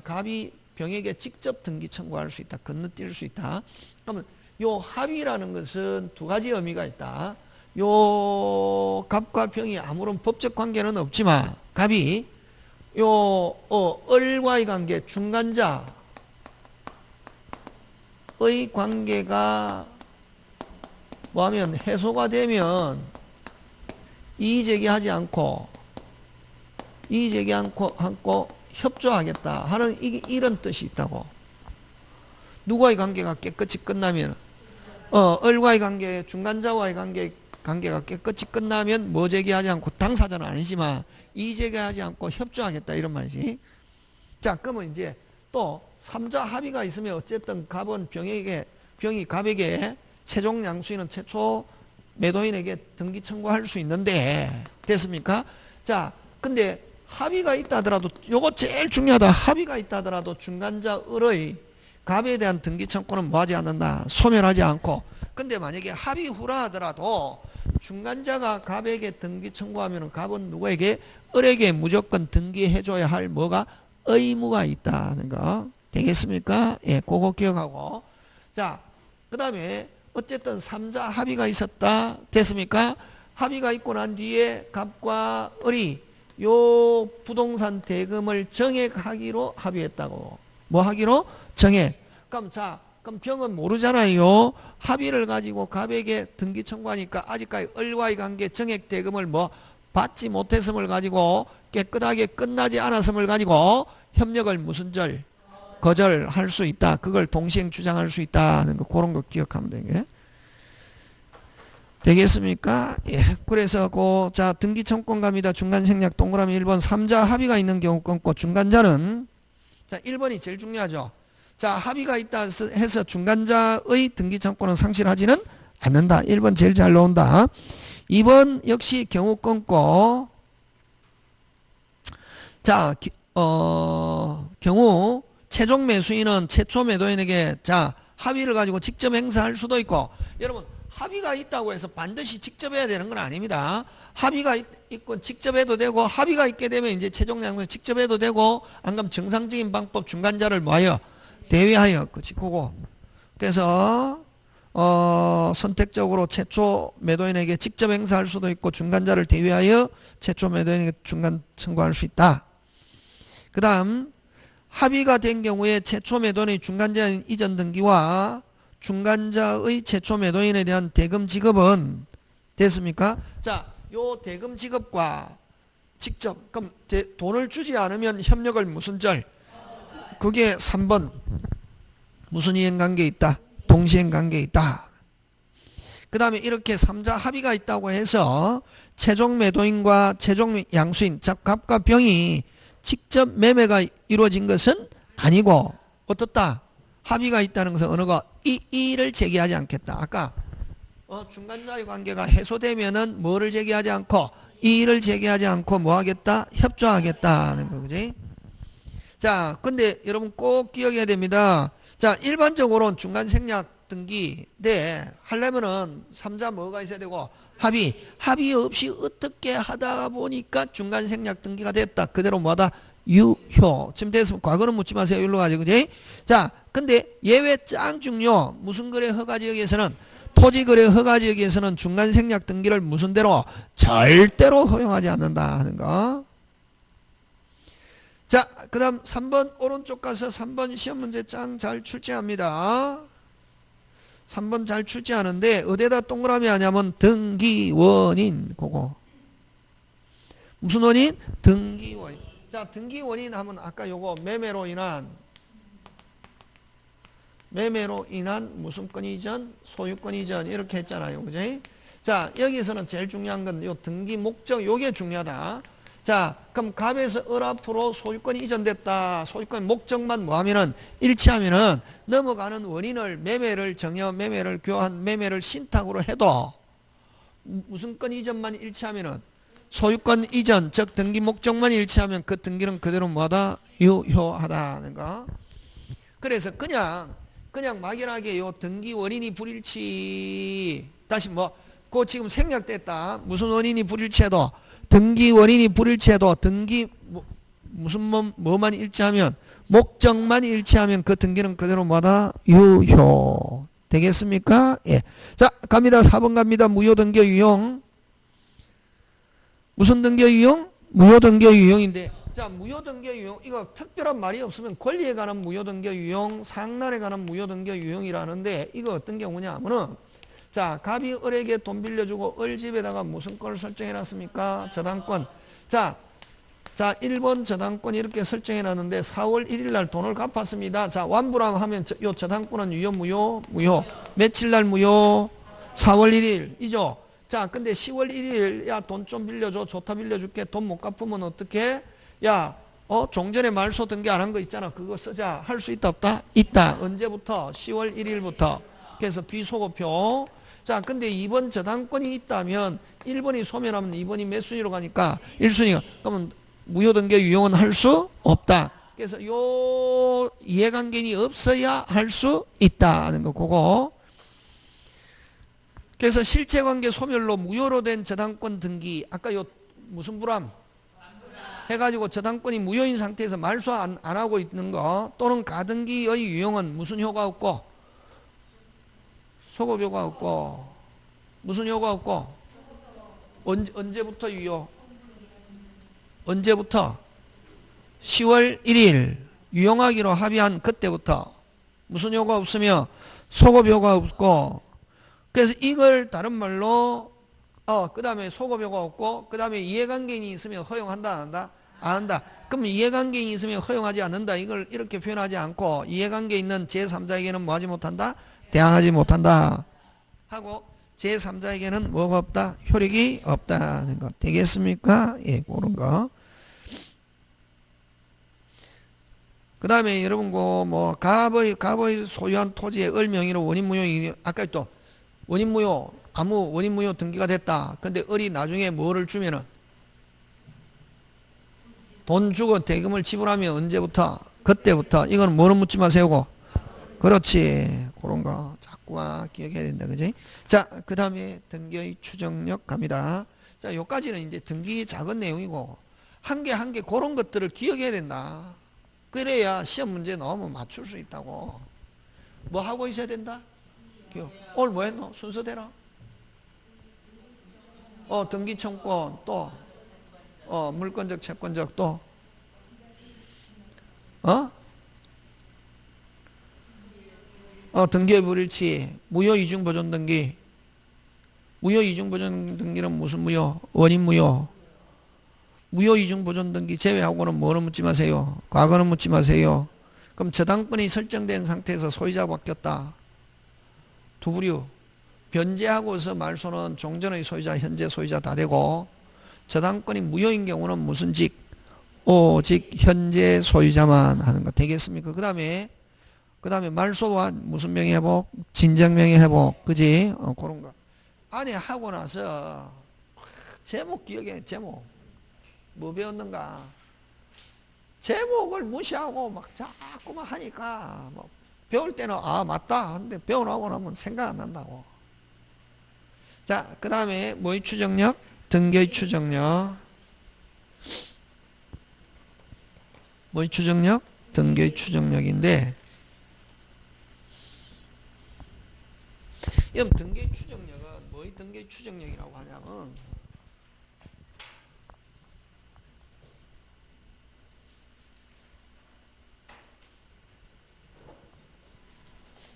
갑이 병에게 직접 등기 청구할 수 있다. 건너뛸 수 있다. 그러면 요 합의라는 것은 두 가지 의미가 있다. 요 갑과 병이 아무런 법적 관계는 없지만 갑이 을과의 관계, 중간자의 관계가 뭐하면 해소가 되면 이의제기하지 않고 협조하겠다 하는 이런 뜻이 있다고. 누구와의 관계가 깨끗이 끝나면 을과의 관계, 중간자와의 관계가 깨끗이 끝나면 뭐 제기하지 않고 당사자는 아니지만 이의제기하지 않고 협조하겠다 이런 말이지. 자, 그러면 이제 또 3자 합의가 있으면 어쨌든 갑은 병이 갑에게 최종 양수인은 최초 매도인에게 등기 청구할 수 있는데 됐습니까? 자, 근데 합의가 있다 하더라도 요거 제일 중요하다. 합의가 있다 하더라도 중간자 을의 갑에 대한 등기 청구는 뭐하지 않는다. 소멸하지 않고. 근데 만약에 합의 후라 하더라도 중간자가 갑에게 등기 청구하면 갑은 누구에게? 을에게 무조건 등기해줘야 할 뭐가? 의무가 있다는 거. 되겠습니까? 예, 그거 기억하고. 자, 그 다음에 어쨌든 3자 합의가 있었다. 됐습니까? 합의가 있고 난 뒤에 갑과 을이 요 부동산 대금을 정액하기로 합의했다고. 뭐 하기로? 정액. 그럼 병은 모르잖아요. 합의를 가지고 갑에게 등기 청구하니까 아직까지 을과의 관계 정액 대금을 받지 못했음을 가지고 깨끗하게 끝나지 않았음을 가지고 협력을 무슨 절? 거절할 수 있다. 그걸 동시행 주장할 수 있다는 거 그런 거 기억하면 되게. 되겠습니까? 예. 그래서 자 등기 청구권 갑니다. 중간 생략 동그라미 1번 3자 합의가 있는 경우 끊고 중간자는 자 1번이 제일 중요하죠. 자 합의가 있다 해서 중간자의 등기 청구권은 상실하지는 않는다. 1번 제일 잘 나온다. 2번 역시 경우 끊고 자 경우 최종 매수인은 최초 매도인에게 자 합의를 가지고 직접 행사할 수도 있고 여러분 합의가 있다고 해서 반드시 직접 해야 되는 건 아닙니다. 합의가 있고 직접 해도 되고 합의가 있게 되면 이제 최종 양면 직접 해도 되고 안 그러면 정상적인 방법 중간자를 뭐하여 대위하여 그치 그거. 그래서 선택적으로 최초 매도인에게 직접 행사할 수도 있고 중간자를 대위하여 최초 매도인에게 중간 청구할 수 있다. 그 다음 합의가 된 경우에 최초 매도인의 중간자인 이전 등기와 중간자의 최초 매도인에 대한 대금 지급은 됐습니까? 자, 요 대금 지급과 직접 그럼 돈을 주지 않으면 협력을 무슨 절? 그게 3번 무슨 이행관계 있다? 동시행관계 있다. 그 다음에 이렇게 3자 합의가 있다고 해서 최종 매도인과 최종 양수인, 즉 갑과 병이 직접 매매가 이루어진 것은 아니고 어떻다? 합의가 있다는 것은 어느 거? 이의를 제기하지 않겠다. 아까 중간자의 관계가 해소되면은 뭐를 제기하지 않고 이의를 제기하지 않고 뭐 하겠다? 협조하겠다는 거, 그지? 자, 근데 여러분 꼭 기억해야 됩니다. 자, 일반적으로는 중간 생략 등기 하려면은 3자 뭐가 있어야 되고 합의 없이 어떻게 하다 보니까 중간 생략 등기가 됐다. 그대로 뭐다? 유효. 지금 됐으면 과거는 묻지 마세요. 일로 가지, 그지? 자, 근데 예외 짱 중요. 무슨 거래 허가 지역에서는 토지 거래 허가 지역에서는 중간 생략 등기를 무슨 대로 절대로 허용하지 않는다 하는 거. 자, 그 다음 3번 오른쪽 가서 3번 시험 문제 짱 잘 출제합니다. 3번 잘 출제하는데 어디에다 동그라미 하냐면 등기 원인 그거. 무슨 원인? 등기 원인. 자, 등기 원인 하면 아까 요거 매매로 인한 무슨 건 이전? 소유권 이전 이렇게 했잖아요. 그지? 자, 여기서는 제일 중요한 건 요 등기 목적 요게 중요하다. 자, 그럼 갑에서 을 앞으로 소유권이 이전됐다. 소유권 목적만 뭐 하면은 일치하면은 넘어가는 원인을 매매를 정여, 매매를 교환, 매매를 신탁으로 해도 무슨 건 이전만 일치하면은 소유권 이전, 즉 등기 목적만 일치하면 그 등기는 그대로 뭐하다? 유효하다는 거. 그래서 그냥 막연하게 요 등기 원인이 불일치 다시 그 지금 생략됐다. 무슨 원인이 불일치해도 등기 원인이 불일치해도 등기 무슨 뭐만 일치하면 목적만 일치하면 그 등기는 그대로 뭐다? 유효. 되겠습니까? 예. 자, 갑니다. 4번 갑니다. 무효등기 유용. 무슨 등기 유용? 무효등기 유용인데, 자, 무효등기 유용, 이거 특별한 말이 없으면 권리에 관한 무효등기 유용, 상난에 관한 무효등기 유용이라는데, 이거 어떤 경우냐 하면은, 자, 갑이 을에게 돈 빌려주고 을 집에다가 무슨 건을 설정해 놨습니까? 저당권. 자, 1번 저당권 이렇게 설정해 놨는데 4월 1일 날 돈을 갚았습니다. 자, 완부랑 하면 요 저당권은 유효, 무효. 며칠 날 무효? 4월 1일. 이죠? 자, 근데 10월 1일, 야, 돈 좀 빌려줘. 좋다 빌려줄게. 돈 못 갚으면 어떡해? 야, 종전에 말소 등기 안 한 거 있잖아. 그거 쓰자. 할 수 있다, 없다? 있다. 언제부터? 10월 1일부터. 그래서 비소고표. 자, 근데 2번 저당권이 있다면 1번이 소멸하면 2번이 몇 순위로 가니까 1순위가. 그러면 무효등기 유용은 할 수 없다. 그래서 요 이해관계인이 없어야 할 수 있다는 거, 그거. 그래서 실체관계 소멸로 무효로 된 저당권 등기, 아까 요 무슨 불함? 해가지고 저당권이 무효인 상태에서 말소 안 하고 있는 거, 또는 가등기의 유용은 무슨 효과 없고? 소급 효과 없고. 무슨 효과 없고? 언제부터 유효? 언제부터? 10월 1일 유용하기로 합의한 그때부터. 무슨 효과 없으며 소급 효과 없고. 그래서 이걸 다른 말로 그 다음에 소급효과 없고 그 다음에 이해관계인이 있으면 허용한다 안 한다? 안 한다. 그럼 이해관계인이 있으면 허용하지 않는다. 이걸 이렇게 표현하지 않고 이해관계 있는 제3자에게는 뭐하지 못한다? 대항하지 못한다 하고 제3자에게는 뭐가 없다? 효력이 없다는 것. 되겠습니까? 예, 그런 거. 그 다음에 여러분 갑의 소유한 토지의 을 명의로 원인무효. 아까 또 원인무효, 아무 원인무효 등기가 됐다. 근데 을이 나중에 뭐를 주면은 돈 주고 대금을 지불하면 언제부터? 그때부터. 이거는 뭐는 묻지 마세요. 그렇지. 그런 거 자꾸만 기억해야 된다. 그지? 자, 그 다음에 등기의 추정력 갑니다. 자, 요까지는 이제 등기 작은 내용이고 한 개 한 개 그런 것들을 기억해야 된다. 그래야 시험 문제 너무 맞출 수 있다고. 뭐 하고 있어야 된다? 오늘 뭐 했노? 순서대로? 등기 청권 또 물권적 채권적 또 등기의 불일치 무효 이중 보존 등기. 무효 이중 보존 등기는 무슨 무효? 원인 무효. 무효 이중 보존 등기 제외하고는 뭐는 묻지 마세요. 과거는 묻지 마세요. 그럼 저당권이 설정된 상태에서 소유자가 바뀌었다. 두 부류. 변제하고서 말소는 종전의 소유자, 현재 소유자 다 되고, 저당권이 무효인 경우는 무슨 직? 오직 현재 소유자만 하는 거 되겠습니까? 그 다음에 말소와 무슨 명의회복? 진정명의회복. 그지? 그런 거. 안에 하고 나서, 제목 기억해, 제목. 뭐 배웠는가? 제목을 무시하고 막 자꾸만 하니까, 뭐 배울 때는, 아, 맞다. 근데 배워나고 나면 생각 안 난다고. 자, 그 다음에 뭐의 추정력? 등기의 추정력. 뭐의 추정력? 등기의 추정력인데, 그럼 등기의 추정력은 뭐의 등기의 추정력이라고 하냐면,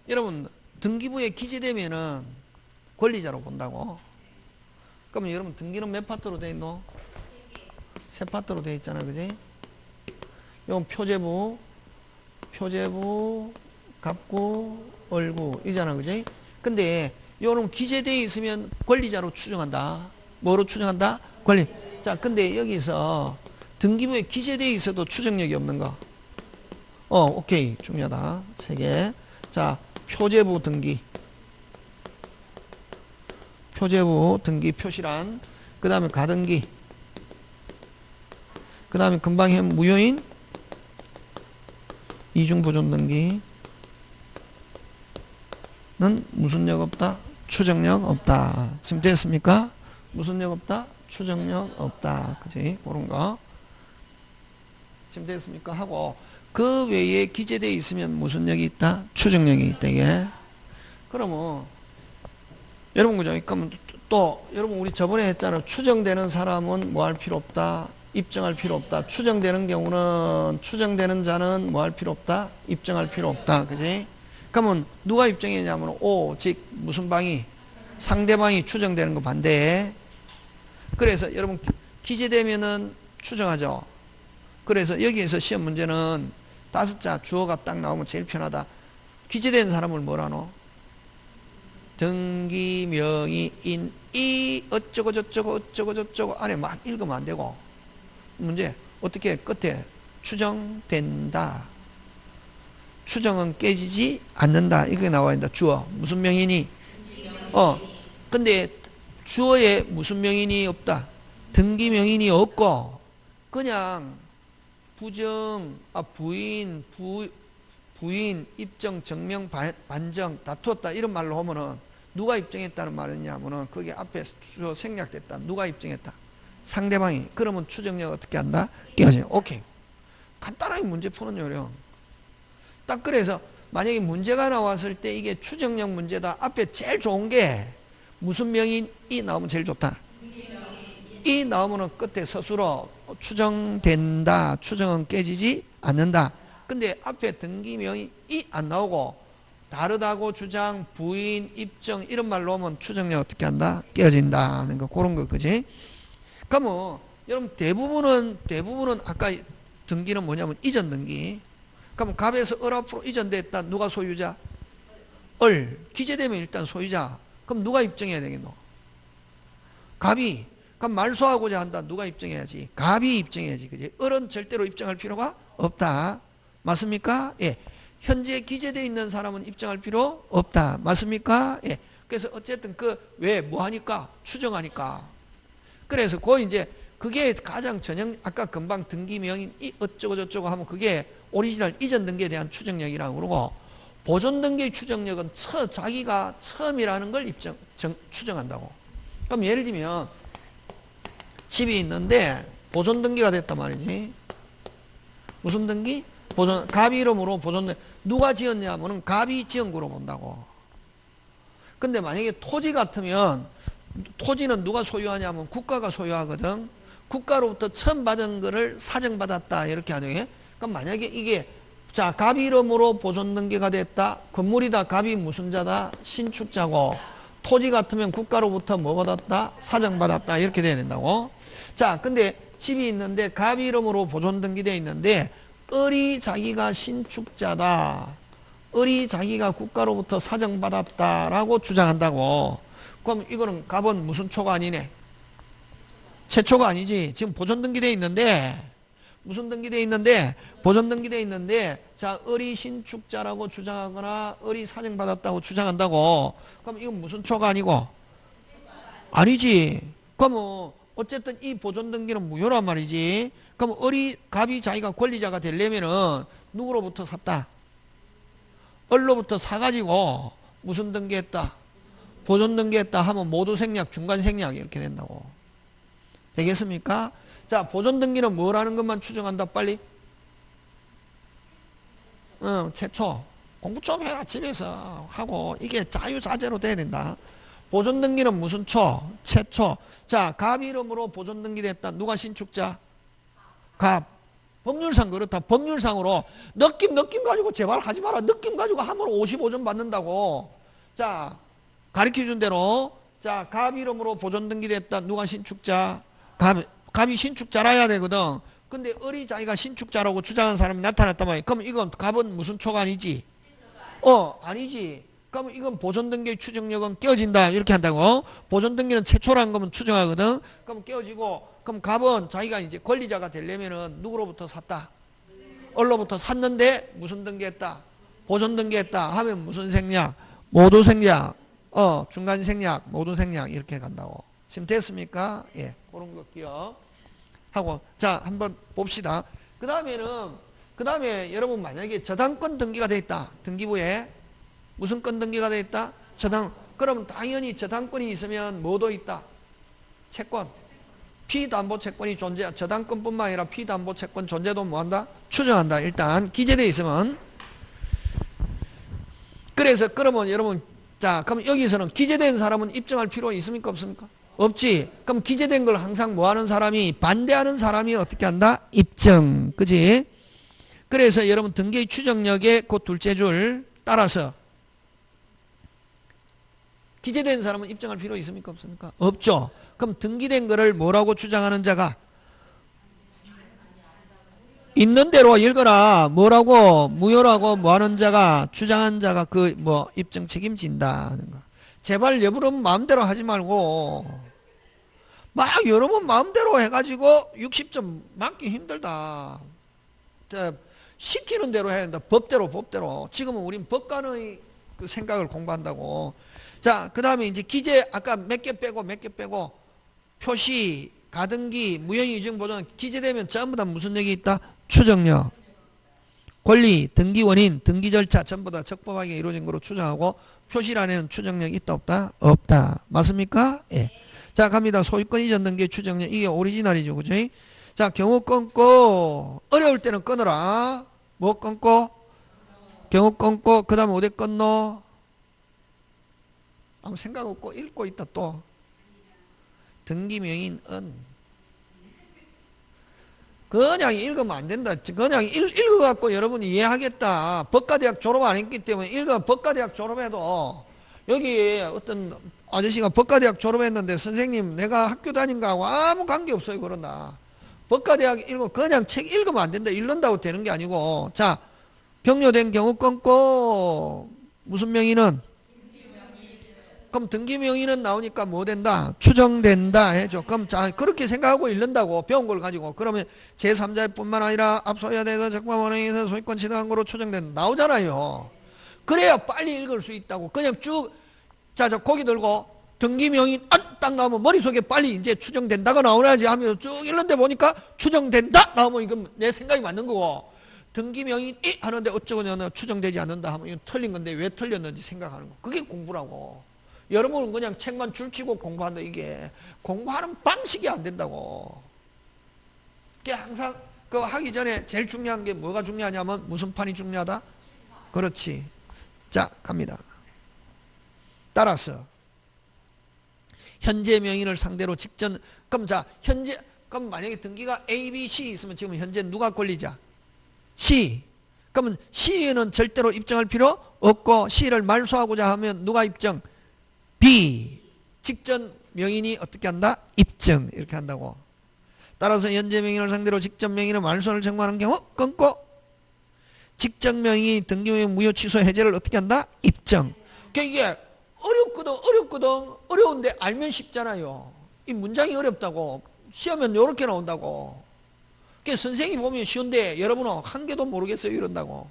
여러분 등기부에 기재되면은 권리자로 본다고. 그러면 여러분 등기는 몇 파트로 돼 있노? 세 파트로 돼 있잖아, 그지? 이건 표제부, 갑구, 얼구 이잖아, 그지? 근데 요런 기재되어 있으면 권리자로 추정한다. 뭐로 추정한다? 권리. 자, 근데 여기서 등기부에 기재되어 있어도 추정력이 없는 거. 오케이. 중요하다. 세 개. 자, 표제부 등기 표시란, 그 다음에 가등기, 그 다음에 금방 현 무효인 이중보존 등기는 무슨 력 없다? 추정력 없다. 지금 됐습니까? 무슨 력 없다? 추정력 없다. 그지? 그런 거. 지금 됐습니까? 하고, 그 외에 기재되어 있으면 무슨 력이 있다? 추정력이 있다, 이게. 그러면, 여러분, 그죠? 그럼 또, 여러분, 우리 저번에 했잖아요. 추정되는 사람은 뭐 할 필요 없다? 입증할 필요 없다. 추정되는 경우는, 추정되는 자는 뭐 할 필요 없다? 입증할 필요 없다. 그지? 그러면 누가 입증했냐면, 즉, 무슨 방이? 상대방이 추정되는 거 반대에. 그래서 여러분, 기재되면은 추정하죠. 그래서 여기에서 시험 문제는 5자 주어가 딱 나오면 제일 편하다. 기재된 사람을 뭐라노? 등기명의인 이 어쩌고 저쩌고 안에 막 읽으면 안 되고, 문제 어떻게 끝에 추정된다. 추정은 깨지지 않는다. 이게 나와야 된다. 주어 무슨 명인이? 근데 주어에 무슨 명인이 없다. 등기명인이 없고 그냥 부인, 입증, 증명, 반정, 다투었다 이런 말로 하면은 누가 입증했다는 말이냐면은 그게 앞에 주어 생략됐다. 누가 입증했다? 상대방이. 그러면 추정력 어떻게 한다? 깨어져. 오케이. 간단하게 문제 푸는 요령. 딱 그래서 만약에 문제가 나왔을 때 이게 추정력 문제다. 앞에 제일 좋은 게 무슨 명인이 나오면 제일 좋다. 이 나오면은 끝에 서술어 추정된다. 추정은 깨지지 않는다. 근데 앞에 등기명이 안 나오고 다르다고 주장, 부인, 입증 이런 말로 오면 추정력 어떻게 한다? 깨어진다 하는 거. 그런 거. 그지? 그러면 여러분 대부분은 아까 등기는 뭐냐면 이전 등기. 그럼 갑에서 을 앞으로 이전됐다. 누가 소유자? 을. 기재되면 일단 소유자. 그럼 누가 입증해야 되겠노? 갑이. 그럼 말소하고자 한다. 누가 입증해야지? 갑이 입증해야지. 그지? 을은 절대로 입증할 필요가 없다. 맞습니까? 예. 현재 기재되어 있는 사람은 입증할 필요 없다. 맞습니까? 예. 그래서 어쨌든 왜 뭐 하니까? 추정하니까. 그래서 이제 그게 가장 아까 금방 등기명인 이 어쩌고 저쩌고 하면 그게 오리지널 이전 등기에 대한 추정력이라고 그러고, 보존 등기의 추정력은 자기가 처음이라는 걸 추정한다고. 그럼 예를 들면 집이 있는데 보존 등기가 됐단 말이지. 무슨 등기? 갑 이름으로 보존 등기. 누가 지었냐면은 갑이 지은 거로 본다고. 근데 만약에 토지 같으면 토지는 누가 소유하냐면 국가가 소유하거든. 국가로부터 처음 받은 거를 사정받았다 이렇게 하죠. 그럼 만약에 이게 갑 이름으로 보존 등기가 됐다. 건물이다. 갑이 무슨 자다? 신축자고. 토지 같으면 국가로부터 뭐 받았다? 사정받았다. 이렇게 돼야 된다고. 자, 근데 집이 있는데 갑 이름으로 보존 등기되어 있는데 을이 자기가 신축자다. 을이 자기가 국가로부터 사정받았다라고 주장한다고. 그럼 이거는 갑은 무슨 초가 아니네? 최초가 아니지. 지금 보존 등기돼 있는데 무슨 등기돼 있는데 보존 등기돼 있는데 자 을이 신축자라고 주장하거나 을이 사정받았다고 주장한다고. 그럼 이건 무슨 초가 아니고? 아니지. 그럼 어쨌든 이 보존 등기는 무효란 말이지. 그럼 을이 갑이 자기가 권리자가 되려면은 누구로부터 샀다? 을로부터 사가지고 무슨 등기했다? 보존 등기했다 하면 모두 생략, 중간 생략 이렇게 된다고. 되겠습니까? 자, 보존 등기는 뭐라는 것만 추정한다 빨리? 최초. 공부 좀 해라 집에서 하고 이게 자유자재로 돼야 된다. 보존 등기는 무슨 초? 최초. 자, 갑 이름으로 보존 등기됐다. 누가 신축자? 갑. 법률상 그렇다. 법률상으로 느낌 가지고 제발 하지 마라. 느낌 가지고 하면 55점 받는다고. 자, 가르쳐준 대로 자, 갑 이름으로 보존 등기됐다. 누가 신축자? 갑이 신축자라야 되거든. 근데 을이 자기가 신축자라고 주장하는 사람이 나타났단 말이야. 그럼 이건 갑은 무슨 초가 아니지? 아니지. 그럼 이건 보존 등기의 추정력은 깨어진다. 이렇게 한다고. 보존 등기는 최초라는 거면 추정하거든. 그럼 깨어지고 그럼 갑은 자기가 이제 권리자가 되려면은 누구로부터 샀다? 을로부터 샀는데 무슨 등기했다? 보존 등기했다 하면 무슨 생략? 모두 생략. 중간 생략, 모두 생략 이렇게 간다고. 지금 됐습니까? 예. 그런 거 기억하고. 자, 한번 봅시다. 그 다음에 여러분 만약에 저당권 등기가 돼 있다. 등기부에 무슨 건 등기가 돼 있다? 그럼 당연히 저당권이 있으면 뭐도 있다? 채권. 피담보채권이 존재, 저당권뿐만 아니라 피담보채권 존재도 뭐한다? 추정한다. 일단 기재되어 있으면. 그래서 그러면 여러분 자 그럼 여기서는 기재된 사람은 입증할 필요 있습니까 없습니까? 없지. 그럼 기재된 걸 항상 뭐하는 사람이 반대하는 사람이 어떻게 한다? 입증. 그지? 그래서 여러분 등기의 추정력의 그 둘째 줄 따라서 기재된 사람은 입증할 필요 있습니까 없습니까? 없죠. 그럼 등기된 거를 뭐라고 주장하는 자가? 있는 대로 읽어라. 뭐라고? 무효라고 뭐하는 자가? 주장한 자가 그 뭐 입증 책임진다 하는 거. 제발 여러분 마음대로 하지 말고 막 여러분 마음대로 해가지고 60점 맞기 힘들다. 시키는 대로 해야 된다. 법대로. 지금은 우린 법관의 그 생각을 공부한다고. 자, 그 다음에 이제 기재 아까 몇 개 빼고 표시, 가등기, 무효인증 보존 기재되면 전부 다 무슨 얘기 있다? 추정력, 권리, 등기 원인, 등기 절차 전부 다 적법하게 이루어진 거로 추정하고 표시란에는 추정력이 있다 없다? 없다. 맞습니까? 예. 자, 갑니다. 소유권 이전 등기의 추정력 이게 오리지널이죠. 그죠? 자, 경우 끊고 어려울 때는 끊어라. 뭐 끊고? 경우 끊고 그 다음에 어디 끊노? 아무 생각 없고 읽고 있다 또. 등기명인 은 그냥 읽으면 안 된다. 그냥 읽어갖고 여러분이 이해하겠다. 법과대학 졸업 안 했기 때문에 법과대학 졸업해도 여기 어떤 아저씨가 법과대학 졸업했는데 선생님 내가 학교 다닌 거하고 아무 관계없어요 그런다. 법과대학 읽고 그냥 책 읽으면 안 된다. 읽는다고 되는 게 아니고. 자, 경료된 경우 끊고 무슨 명의는? 그럼 등기명의는 나오니까 뭐 된다? 추정된다 해줘. 그럼 자 그렇게 생각하고 읽는다고 배운 걸 가지고 그러면 제3자의 뿐만 아니라 앞서야 돼서 적법원행에서 소유권 취득한 거로 추정된다 나오잖아요. 그래야 빨리 읽을 수 있다고. 그냥 쭉 자 고기 들고 등기명의 딱 나오면 머릿속에 빨리 이제 추정된다가 나오야지 하면서 쭉 읽는데 보니까 추정된다 나오면 이건 내 생각이 맞는 거고 등기명의 하는데 어쩌고저쩌고 추정되지 않는다 하면 이건 틀린 건데 왜 틀렸는지 생각하는 거. 그게 공부라고. 여러분은 그냥 책만 줄치고 공부한다. 이게 공부하는 방식이 안 된다고. 그게 항상 그 하기 전에 제일 중요한 게 뭐가 중요하냐면 무슨 판이 중요하다? 그렇지. 자, 갑니다. 따라서 현재 명의를 상대로 직전 그럼 자 현재 그럼 만약에 등기가 A, B, C 있으면 지금 현재 누가 권리자? C. 그러면 C는 절대로 입증할 필요 없고 C를 말소하고자 하면 누가 입증? B. 직전 명인이 어떻게 한다? 입증. 이렇게 한다고. 따라서 현재 명인을 상대로 직전 명인은 말소를 청구하는 경우 끊고 직장명의 등기명의 무효 취소 해제를 어떻게 한다? 입증. 그러니까 이게 어렵거든. 어려운데 알면 쉽잖아요. 이 문장이 어렵다고. 시험은 이렇게 나온다고. 그러니까 선생님이 보면 쉬운데 여러분은 한 개도 모르겠어요 이런다고.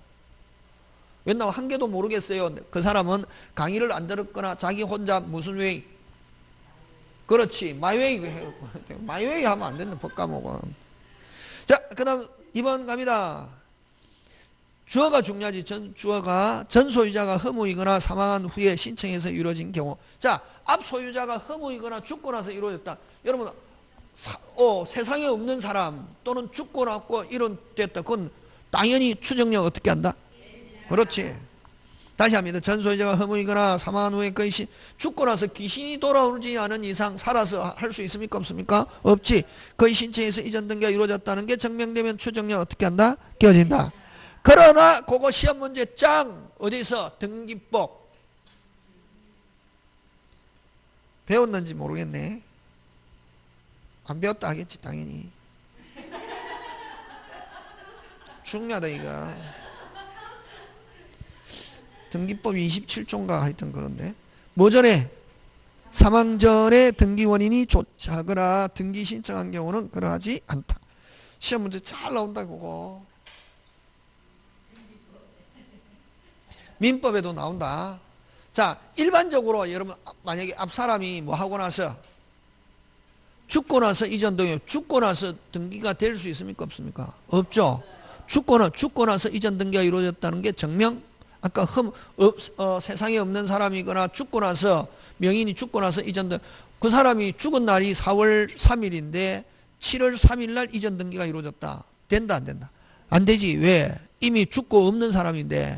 왜냐면 한 개도 모르겠어요. 그 사람은 강의를 안 들었거나 자기 혼자 무슨 웨이. 그렇지. 마이웨이. 마이웨이 하면 안 된다. 법과목은. 자, 그 다음 2번 갑니다. 주어가 중요하지. 주어가 전 소유자가 허무이거나 사망한 후에 신청해서 이루어진 경우. 자, 앞 소유자가 허무이거나 죽고 나서 이루어졌다. 여러분, 세상에 없는 사람 또는 죽고 났고 이런 됐다. 그건 당연히 추정력 어떻게 한다? 그렇지. 다시 합니다. 전 소유자가 허무이거나 사망한 후에 죽고 나서 귀신이 돌아오지 않은 이상 살아서 할 수 있습니까? 없습니까? 없지. 거의 신청에서 이전 등기가 이루어졌다는 게 증명되면 추정력 어떻게 한다? 깨어진다. 그러나 그거 시험 문제 짱 어디서 등기법 배웠는지 모르겠네. 안 배웠다 하겠지 당연히. 중요하다 이거. 등기법 27조인가 하여튼 그런데 뭐 전에 사망 전에 등기 원인이 존재하거나 등기 신청한 경우는 그러하지 않다. 시험 문제 잘 나온다 그거. 민법에도 나온다. 자, 일반적으로 여러분 만약에 앞 사람이 뭐 하고 나서 죽고 나서 이전 등기, 죽고 나서 등기가 될 수 있습니까? 없습니까? 없죠. 죽고 나서 이전 등기가 이루어졌다는 게 증명. 아까 세상에 없는 사람이거나 죽고 나서 명인이 죽고 나서 이전 등 그 사람이 죽은 날이 4월 3일인데 7월 3일 날 이전 등기가 이루어졌다. 된다 안 된다? 안 되지. 왜? 이미 죽고 없는 사람인데.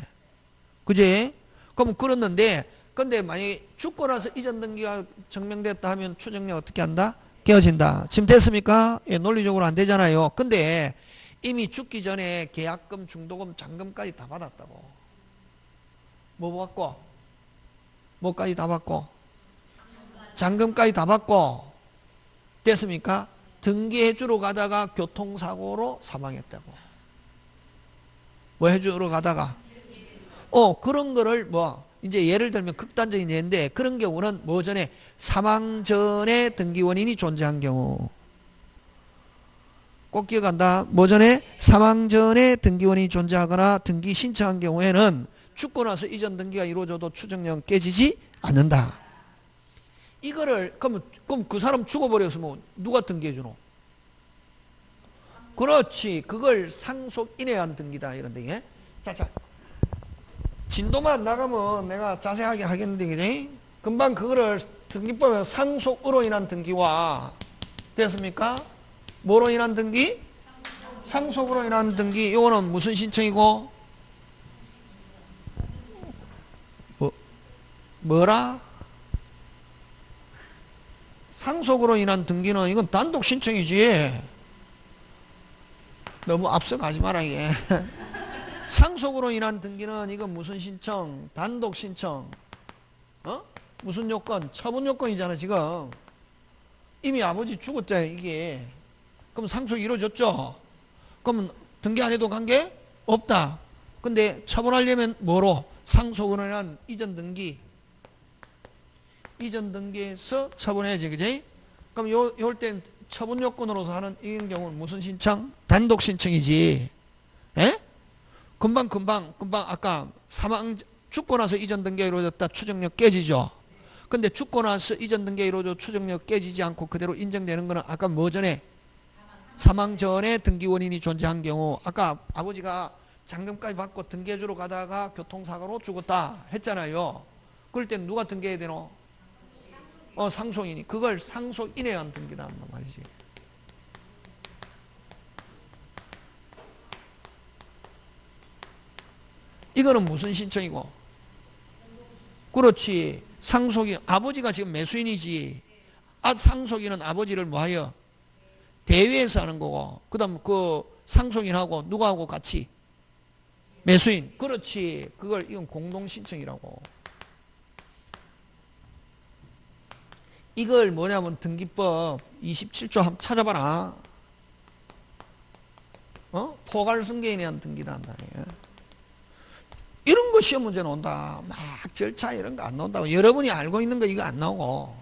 그지? 그럼 그렇는데 근데 만약에 죽고 나서 이전 등기가 증명됐다 하면 추정력 어떻게 한다? 깨어진다. 지금 됐습니까? 예, 논리적으로 안 되잖아요. 근데 이미 죽기 전에 계약금, 중도금, 잔금까지 다 받았다고. 뭐 받고? 뭐까지 다 받고? 잔금까지 다 받고. 됐습니까? 등기해주러 가다가 교통사고로 사망했다고. 뭐 해주러 가다가? 그런 거를 이제 예를 들면 극단적인 예인데 그런 경우는 뭐 전에 사망 전에 등기 원인이 존재한 경우. 꼭 기억한다. 뭐 전에 사망 전에 등기 원인이 존재하거나 등기 신청한 경우에는 죽고 나서 이전 등기가 이루어져도 추정력 깨지지 않는다. 이거를 그럼 그 사람 죽어버렸으면 누가 등기해 주노? 그렇지. 그걸 상속인에 등기다 이런 데. 자. 진도만 나가면 내가 자세하게 하겠는데 그지? 금방 그거를 등기법에 상속으로 인한 등기와 됐습니까? 뭐로 인한 등기? 상속으로 인한 등기. 이거는 무슨 신청이고? 뭐라? 상속으로 인한 등기는 이건 단독 신청이지. 너무 앞서가지 마라 이게. 상속으로 인한 등기는 이건 무슨 신청? 단독 신청. 무슨 요건? 처분 요건이잖아 지금. 이미 아버지 죽었잖아요 이게. 그럼 상속이 이루어졌죠? 그럼 등기 안 해도 관계? 없다. 근데 처분하려면 뭐로? 상속으로 인한 이전 등기. 이전 등기에서 처분해야지 그지? 그럼 요럴 땐 처분 요건으로서 하는 이런 경우는 무슨 신청? 단독 신청이지. 에? 금방 아까 죽고 나서 이전 등기가 이루어졌다 추정력 깨지죠. 근데 죽고 나서 이전 등기가 이루어져 추정력 깨지지 않고 그대로 인정되는 거는 아까 뭐 전에 사망 전에 등기 원인이 존재한 경우 아까 아버지가 잔금까지 받고 등기해주러 가다가 교통사고로 죽었다 했잖아요. 그럴 땐 누가 등기해야 되노? 상속인이. 그걸 상속인에 의한 등기다 말이지. 이거는 무슨 신청이고? 그렇지. 상속인. 아버지가 지금 매수인이지. 상속인은 아버지를 뭐하여? 대위해서 하는 거고. 그 다음 그 상속인하고 누구하고 같이? 매수인. 그렇지. 이건 공동신청이라고. 이걸 뭐냐면 등기법 27조 한번 찾아봐라. 포괄승계인에 대한 등기다 한다. 이런 거 시험 문제 나온다. 막 절차 이런 거 안 나온다고. 여러분이 알고 있는 거 이거 안 나오고.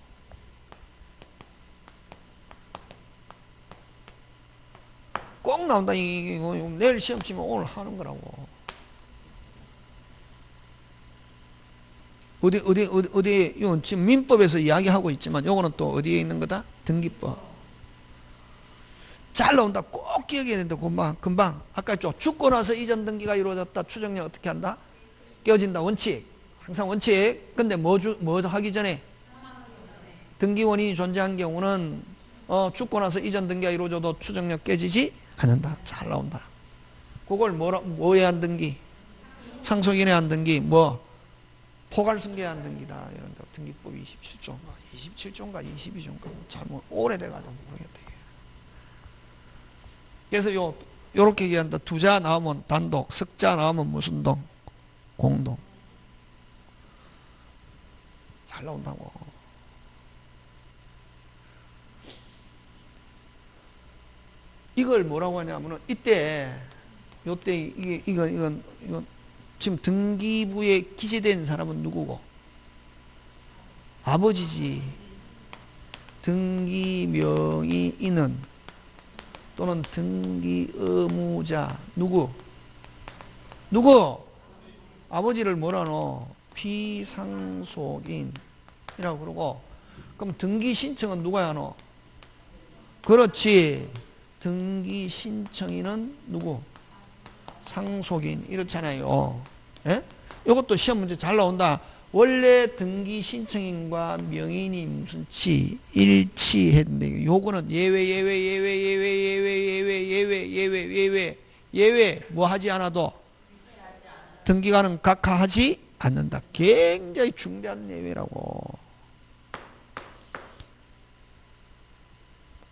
꼭 나온다. 이거 내일 시험 치면 오늘 하는 거라고. 어디, 이건 지금 민법에서 이야기하고 있지만 요거는 또 어디에 있는 거다? 등기법. 잘 나온다. 꼭 기억해야 된다. 금방. 아까 했죠. 죽고 나서 이전 등기가 이루어졌다. 추정력 어떻게 한다? 깨어진다. 원칙. 항상 원칙. 근데 뭐 하기 전에? 등기 원인이 존재한 경우는 죽고 나서 이전 등기가 이루어져도 추정력 깨지지 않는다. 잘 나온다. 그걸 뭐에 한 등기? 상속인에 한 등기. 포괄승계에 한 등기다. 이런 거. 등기법 27조인가 22조인가 잘못 오래돼가지고 모르겠다. 그래서 요렇게 얘기한다. 두자 나오면 단독, 석자 나오면 무슨 동? 공동. 잘 나온다고. 이걸 뭐라고 하냐면은 요때 이건 지금 등기부에 기재된 사람은 누구고? 아버지지. 등기 명의인은 또는 등기 의무자 누구? 아버지를 뭐라노? 피상속인이라고 그러고. 그럼 등기 신청은 누가 하노? 그렇지. 등기 신청인은 누구? 상속인. 이렇잖아요. 예? 이것도 시험 문제 잘 나온다. 원래 등기 신청인과 명인이 무슨 일치했는데 요거는 예외 뭐 하지 않아도 등기관은 각하하지 않는다. 굉장히 중대한 예외라고.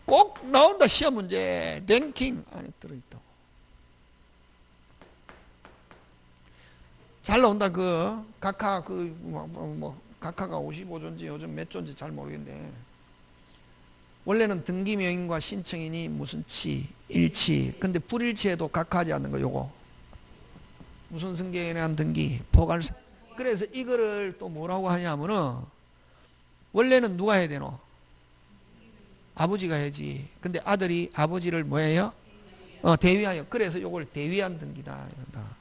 꼭 나온다. 시험 문제 랭킹 안에 들어있다고. 잘 나온다. 각하 각하가 55조인지 요즘 몇 조인지 잘 모르겠는데 원래는 등기명인과 신청인이 무슨 일치. 근데 불일치해도 각하하지 않는 거 요거. 무슨 승계에 대한 등기 포괄. 그래서 이거를 또 뭐라고 하냐면은 원래는 누가 해야 되노? 아버지가 해야지. 근데 아들이 아버지를 뭐예요? 대위하여. 그래서 요걸 대위한 등기다. 이런다.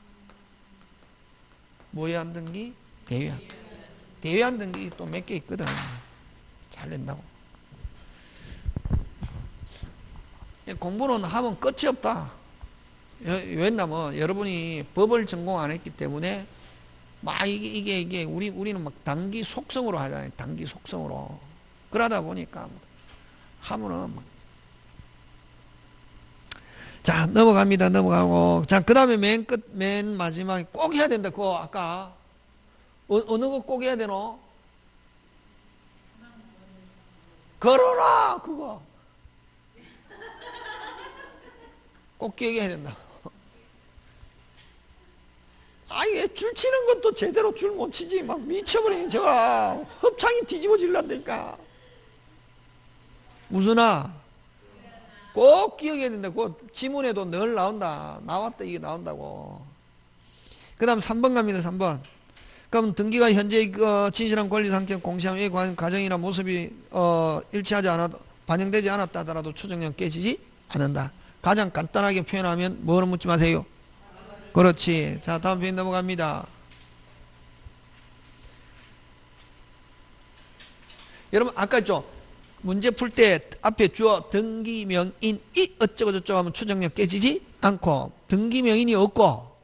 뭐에 한 등기? 대위한. 대위한 등기 또 몇 개 있거든. 잘 낸다고. 공부는 하면 끝이 없다. 왜냐면 여러분이 법을 전공 안 했기 때문에 막 이게 우리는 막 단기 속성으로 하잖아요. 단기 속성으로. 그러다 보니까 하면은 막. 자, 넘어가고. 자, 그 다음에 맨 마지막에 꼭 해야 된다. 그거 아까. 어느 거 꼭 해야 되노? 걸어라! 그거. 꼭 기억해야 된다. 아예 줄 치는 것도 제대로 줄 못 치지. 막 미쳐버리니 제가 hợp 창이 뒤집어질란다니까. 무슨아? 꼭 기억해야 된다. 그 지문에도 늘 나온다. 나왔다. 이게 나온다고. 그 다음 3번 갑니다. 3번. 그럼 등기가 현재 진실한 권리 상태 공시함의 과정이나 모습이 일치하지 않아도 반영되지 않았다 하더라도 추정력 깨지지 않는다. 가장 간단하게 표현하면 뭐를 묻지 마세요. 그렇지. 자, 다음 표현 넘어갑니다. 여러분 아까 했죠. 문제 풀 때 앞에 주어 등기명인이 어쩌고 저쩌고 하면 추정력 깨지지 않고 등기명인이 없고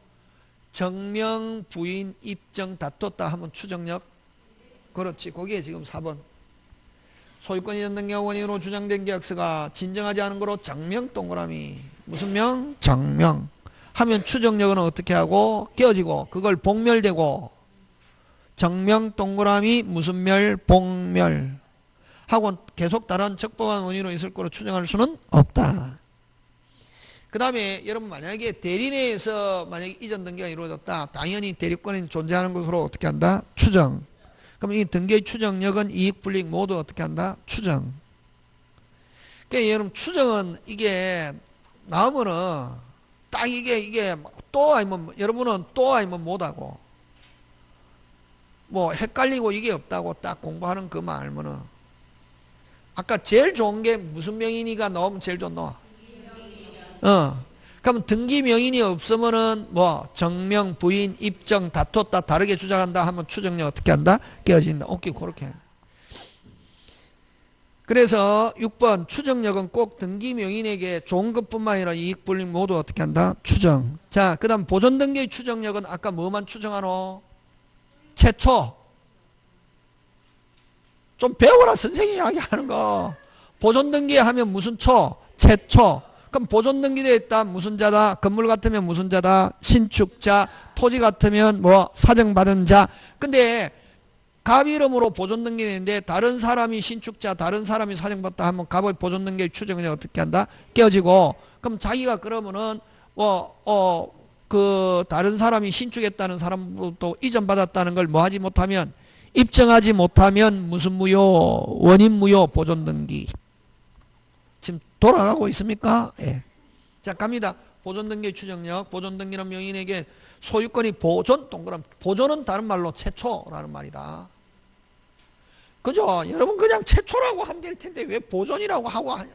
정명 부인 입정 다퉜다 하면 추정력. 그렇지. 거기에 지금 4번. 소유권이 전된 경우 원인으로 주장된 계약서가 진정하지 않은 거로 정명 동그라미. 무슨 명? 정명. 하면 추정력은 어떻게 하고 깨어지고 그걸 복멸되고 정명 동그라미 무슨 멸? 복멸. 하고 계속 다른 적법한 원인으로 있을 거로 추정할 수는 없다. 그 다음에 여러분 만약에 대리내에서 만약에 이전 등기가 이루어졌다. 당연히 대리권이 존재하는 것으로 어떻게 한다? 추정. 그럼 이 등기의 추정력은 이익 불이익 모두 어떻게 한다? 추정. 그러니까 여러분 추정은 이게 나오면은 딱 이게 또 아니면 여러분은 또 아니면 못하고 뭐 헷갈리고 이게 없다고 딱 공부하는 그만 알면은 아까 제일 좋은 게 무슨 명인이가 나오면 제일 좋노? 그럼 등기 명인이 없으면은 뭐 정명, 부인, 입정, 다퉜다 다르게 주장한다 하면 추정력 어떻게 한다? 깨어진다. 오케이, 그렇게. 그래서 6번 추정력은 꼭 등기 명인에게 좋은 것뿐만 아니라 이익 불이익 모두 어떻게 한다? 추정. 자, 그 다음 보존 등기의 추정력은 아까 뭐만 추정하노? 최초. 좀 배워라, 선생님이 이야기하는 거. 보존 등기 하면 무슨 초? 최초. 그럼 보존 등기되어 있다 무슨 자다? 건물 같으면 무슨 자다? 신축자. 토지 같으면 뭐 사정받은 자. 근데 갑 이름으로 보존 등기되는데 다른 사람이 신축자, 다른 사람이 사정받다 하면 갑의 보존 등기 추정이 어떻게 한다? 깨어지고. 그럼 자기가 그러면은 그 다른 사람이 신축했다는 사람으로부터 이전받았다는 걸 뭐 하지 못하면, 입증하지 못하면 무슨 무효? 원인 무효 보존 등기. 지금 돌아가고 있습니까? 예. 자, 갑니다. 보존 등기 추정력. 보존 등기는 명인에게 소유권이 보존, 동그란 보존은 다른 말로 최초라는 말이다. 그죠? 여러분 그냥 최초라고 하면 될 텐데 왜 보존이라고 하고 하냐?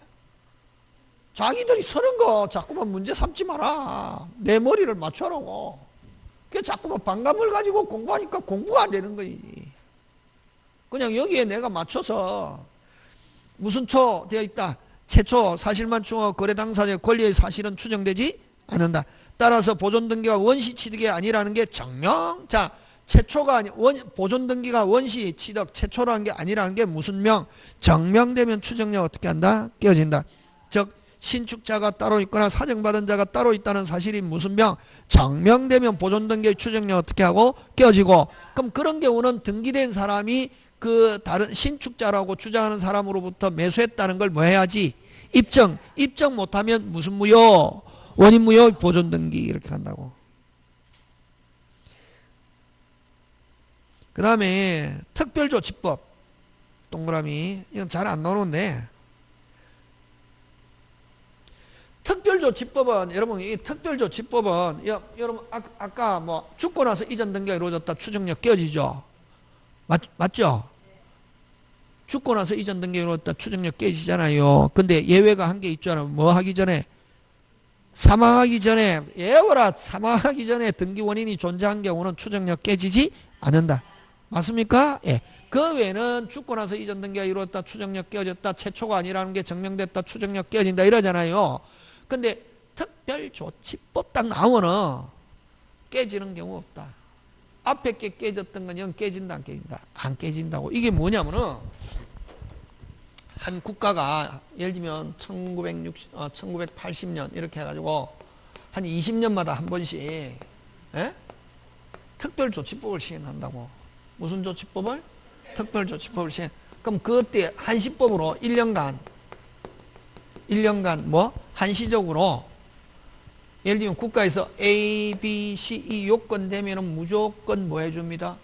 자기들이 서는 거 자꾸만 문제 삼지 마라. 내 머리를 맞춰라고. 그 자꾸만 반감을 가지고 공부하니까 공부가 안 되는 거지. 그냥 여기에 내가 맞춰서 무슨 초 되어 있다. 최초 사실만 충어 거래 당사자의 권리의 사실은 추정되지 않는다. 따라서 보존 등기가 원시 취득이 아니라는 게 정명. 자, 최초가 아니 보존 등기가 원시 취득 최초라는 게 아니라는 게 무슨 명? 정명되면 추정력 어떻게 한다? 깨어진다. 즉 신축자가 따로 있거나 사정받은 자가 따로 있다는 사실이 무슨 명? 정명되면 보존 등기의 추정력 어떻게 하고? 깨어지고. 그럼 그런 경우는 등기된 사람이 그 다른 신축자라고 주장하는 사람으로부터 매수했다는 걸 뭐 해야지? 입증 못하면 무슨 무효? 원인 무효 보존 등기 이렇게 한다고. 그 다음에 특별조치법 동그라미. 이건 잘 안 나오는데 특별조치법은 여러분 이 특별조치법은 여러분 아까 뭐 죽고 나서 이전 등기가 이루어졌다 추정력 깨어지죠. 맞죠? 죽고 나서 이전 등기가 이루어졌다 추정력 깨지잖아요. 근데 예외가 한 개 있잖아. 뭐 하기 전에? 사망하기 전에. 예워라. 사망하기 전에 등기 원인이 존재한 경우는 추정력 깨지지 않는다. 맞습니까? 예. 그 외에는 죽고 나서 이전 등기가 이루어졌다 추정력 깨어졌다 최초가 아니라는 게 증명됐다 추정력 깨어진다 이러잖아요. 근데 특별조치법 딱 나오면은 깨지는 경우 없다. 앞에 게 깨졌던 건 영 깨진다 안 깨진다? 안 깨진다고. 이게 뭐냐면은 한 국가가 예를 들면 1980년 이렇게 해가지고 한 20년마다 한 번씩 특별조치법을 시행한다고. 무슨 조치법을? 특별조치법을 시행. 그럼 그때 한시법으로 1년간 뭐 한시적으로 예를 들면 국가에서 A, B, C, E 요건 되면은 무조건 뭐 해줍니다?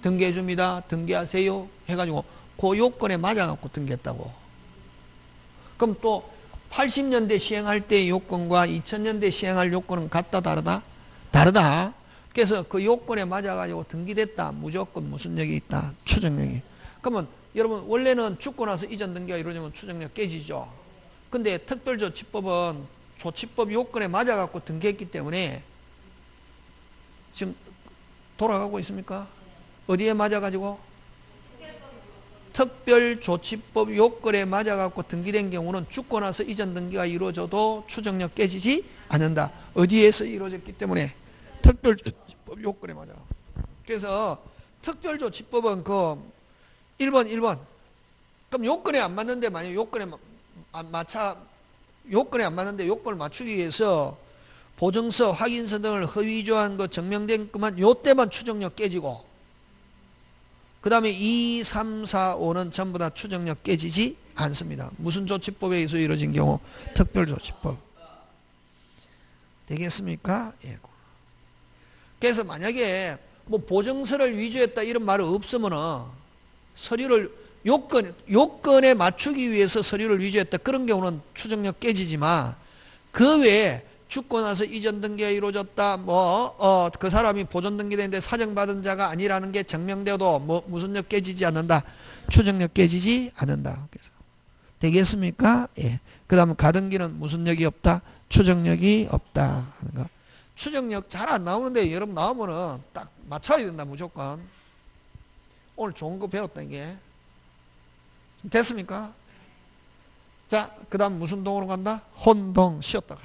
등기해줍니다. 등기하세요. 해가지고 그 요건에 맞아갖고 등기했다고. 그럼 또 80년대 시행할 때 요건과 2000년대 시행할 요건은 같다 다르다? 다르다. 그래서 그 요건에 맞아가지고 등기됐다. 무조건 무슨 역이 있다? 추정력이. 그러면 여러분 원래는 죽고 나서 이전 등기가 이루어지면 추정력 깨지죠. 근데 특별조치법은 조치법 요건에 맞아갖고 등기했기 때문에 지금 돌아가고 있습니까? 어디에 맞아가지고? 특별조치법 요건에 맞아갖고 등기된 경우는 죽고 나서 이전 등기가 이루어져도 추정력 깨지지 않는다. 어디에서 이루어졌기 때문에? 특별조치법 요건에 맞아. 그래서 특별조치법은 그 1번 그럼 요건에 안 맞는데 만약 요건에 안 맞는데 요건을 맞추기 위해서 보증서, 확인서 등을 허위 위조한 거 증명된 것만 요때만 추정력 깨지고 그 다음에 2, 3, 4, 5는 전부 다 추정력 깨지지 않습니다. 무슨 조치법에 의해서 이루어진 경우? 특별조치법. 되겠습니까? 예. 그래서 만약에 뭐 보증서를 위조했다 이런 말이 없으면은 서류를 요건에 맞추기 위해서 서류를 위조했다 그런 경우는 추정력 깨지지만 그 외에 죽고 나서 이전 등기가 이루어졌다. 그 사람이 보존 등기되는데 사정받은 자가 아니라는 게 증명되어도 무슨 력 깨지지 않는다. 추정력 깨지지 않는다. 그래서 되겠습니까? 예. 그 다음 가등기는 무슨 력이 없다. 추정력이 없다 하는 거. 추정력 잘 안 나오는데 여러분 나오면은 딱 맞춰야 된다 무조건. 오늘 좋은 거 배웠다 이게. 됐습니까? 자, 그 다음 무슨 동으로 간다? 혼동 쉬었다 가.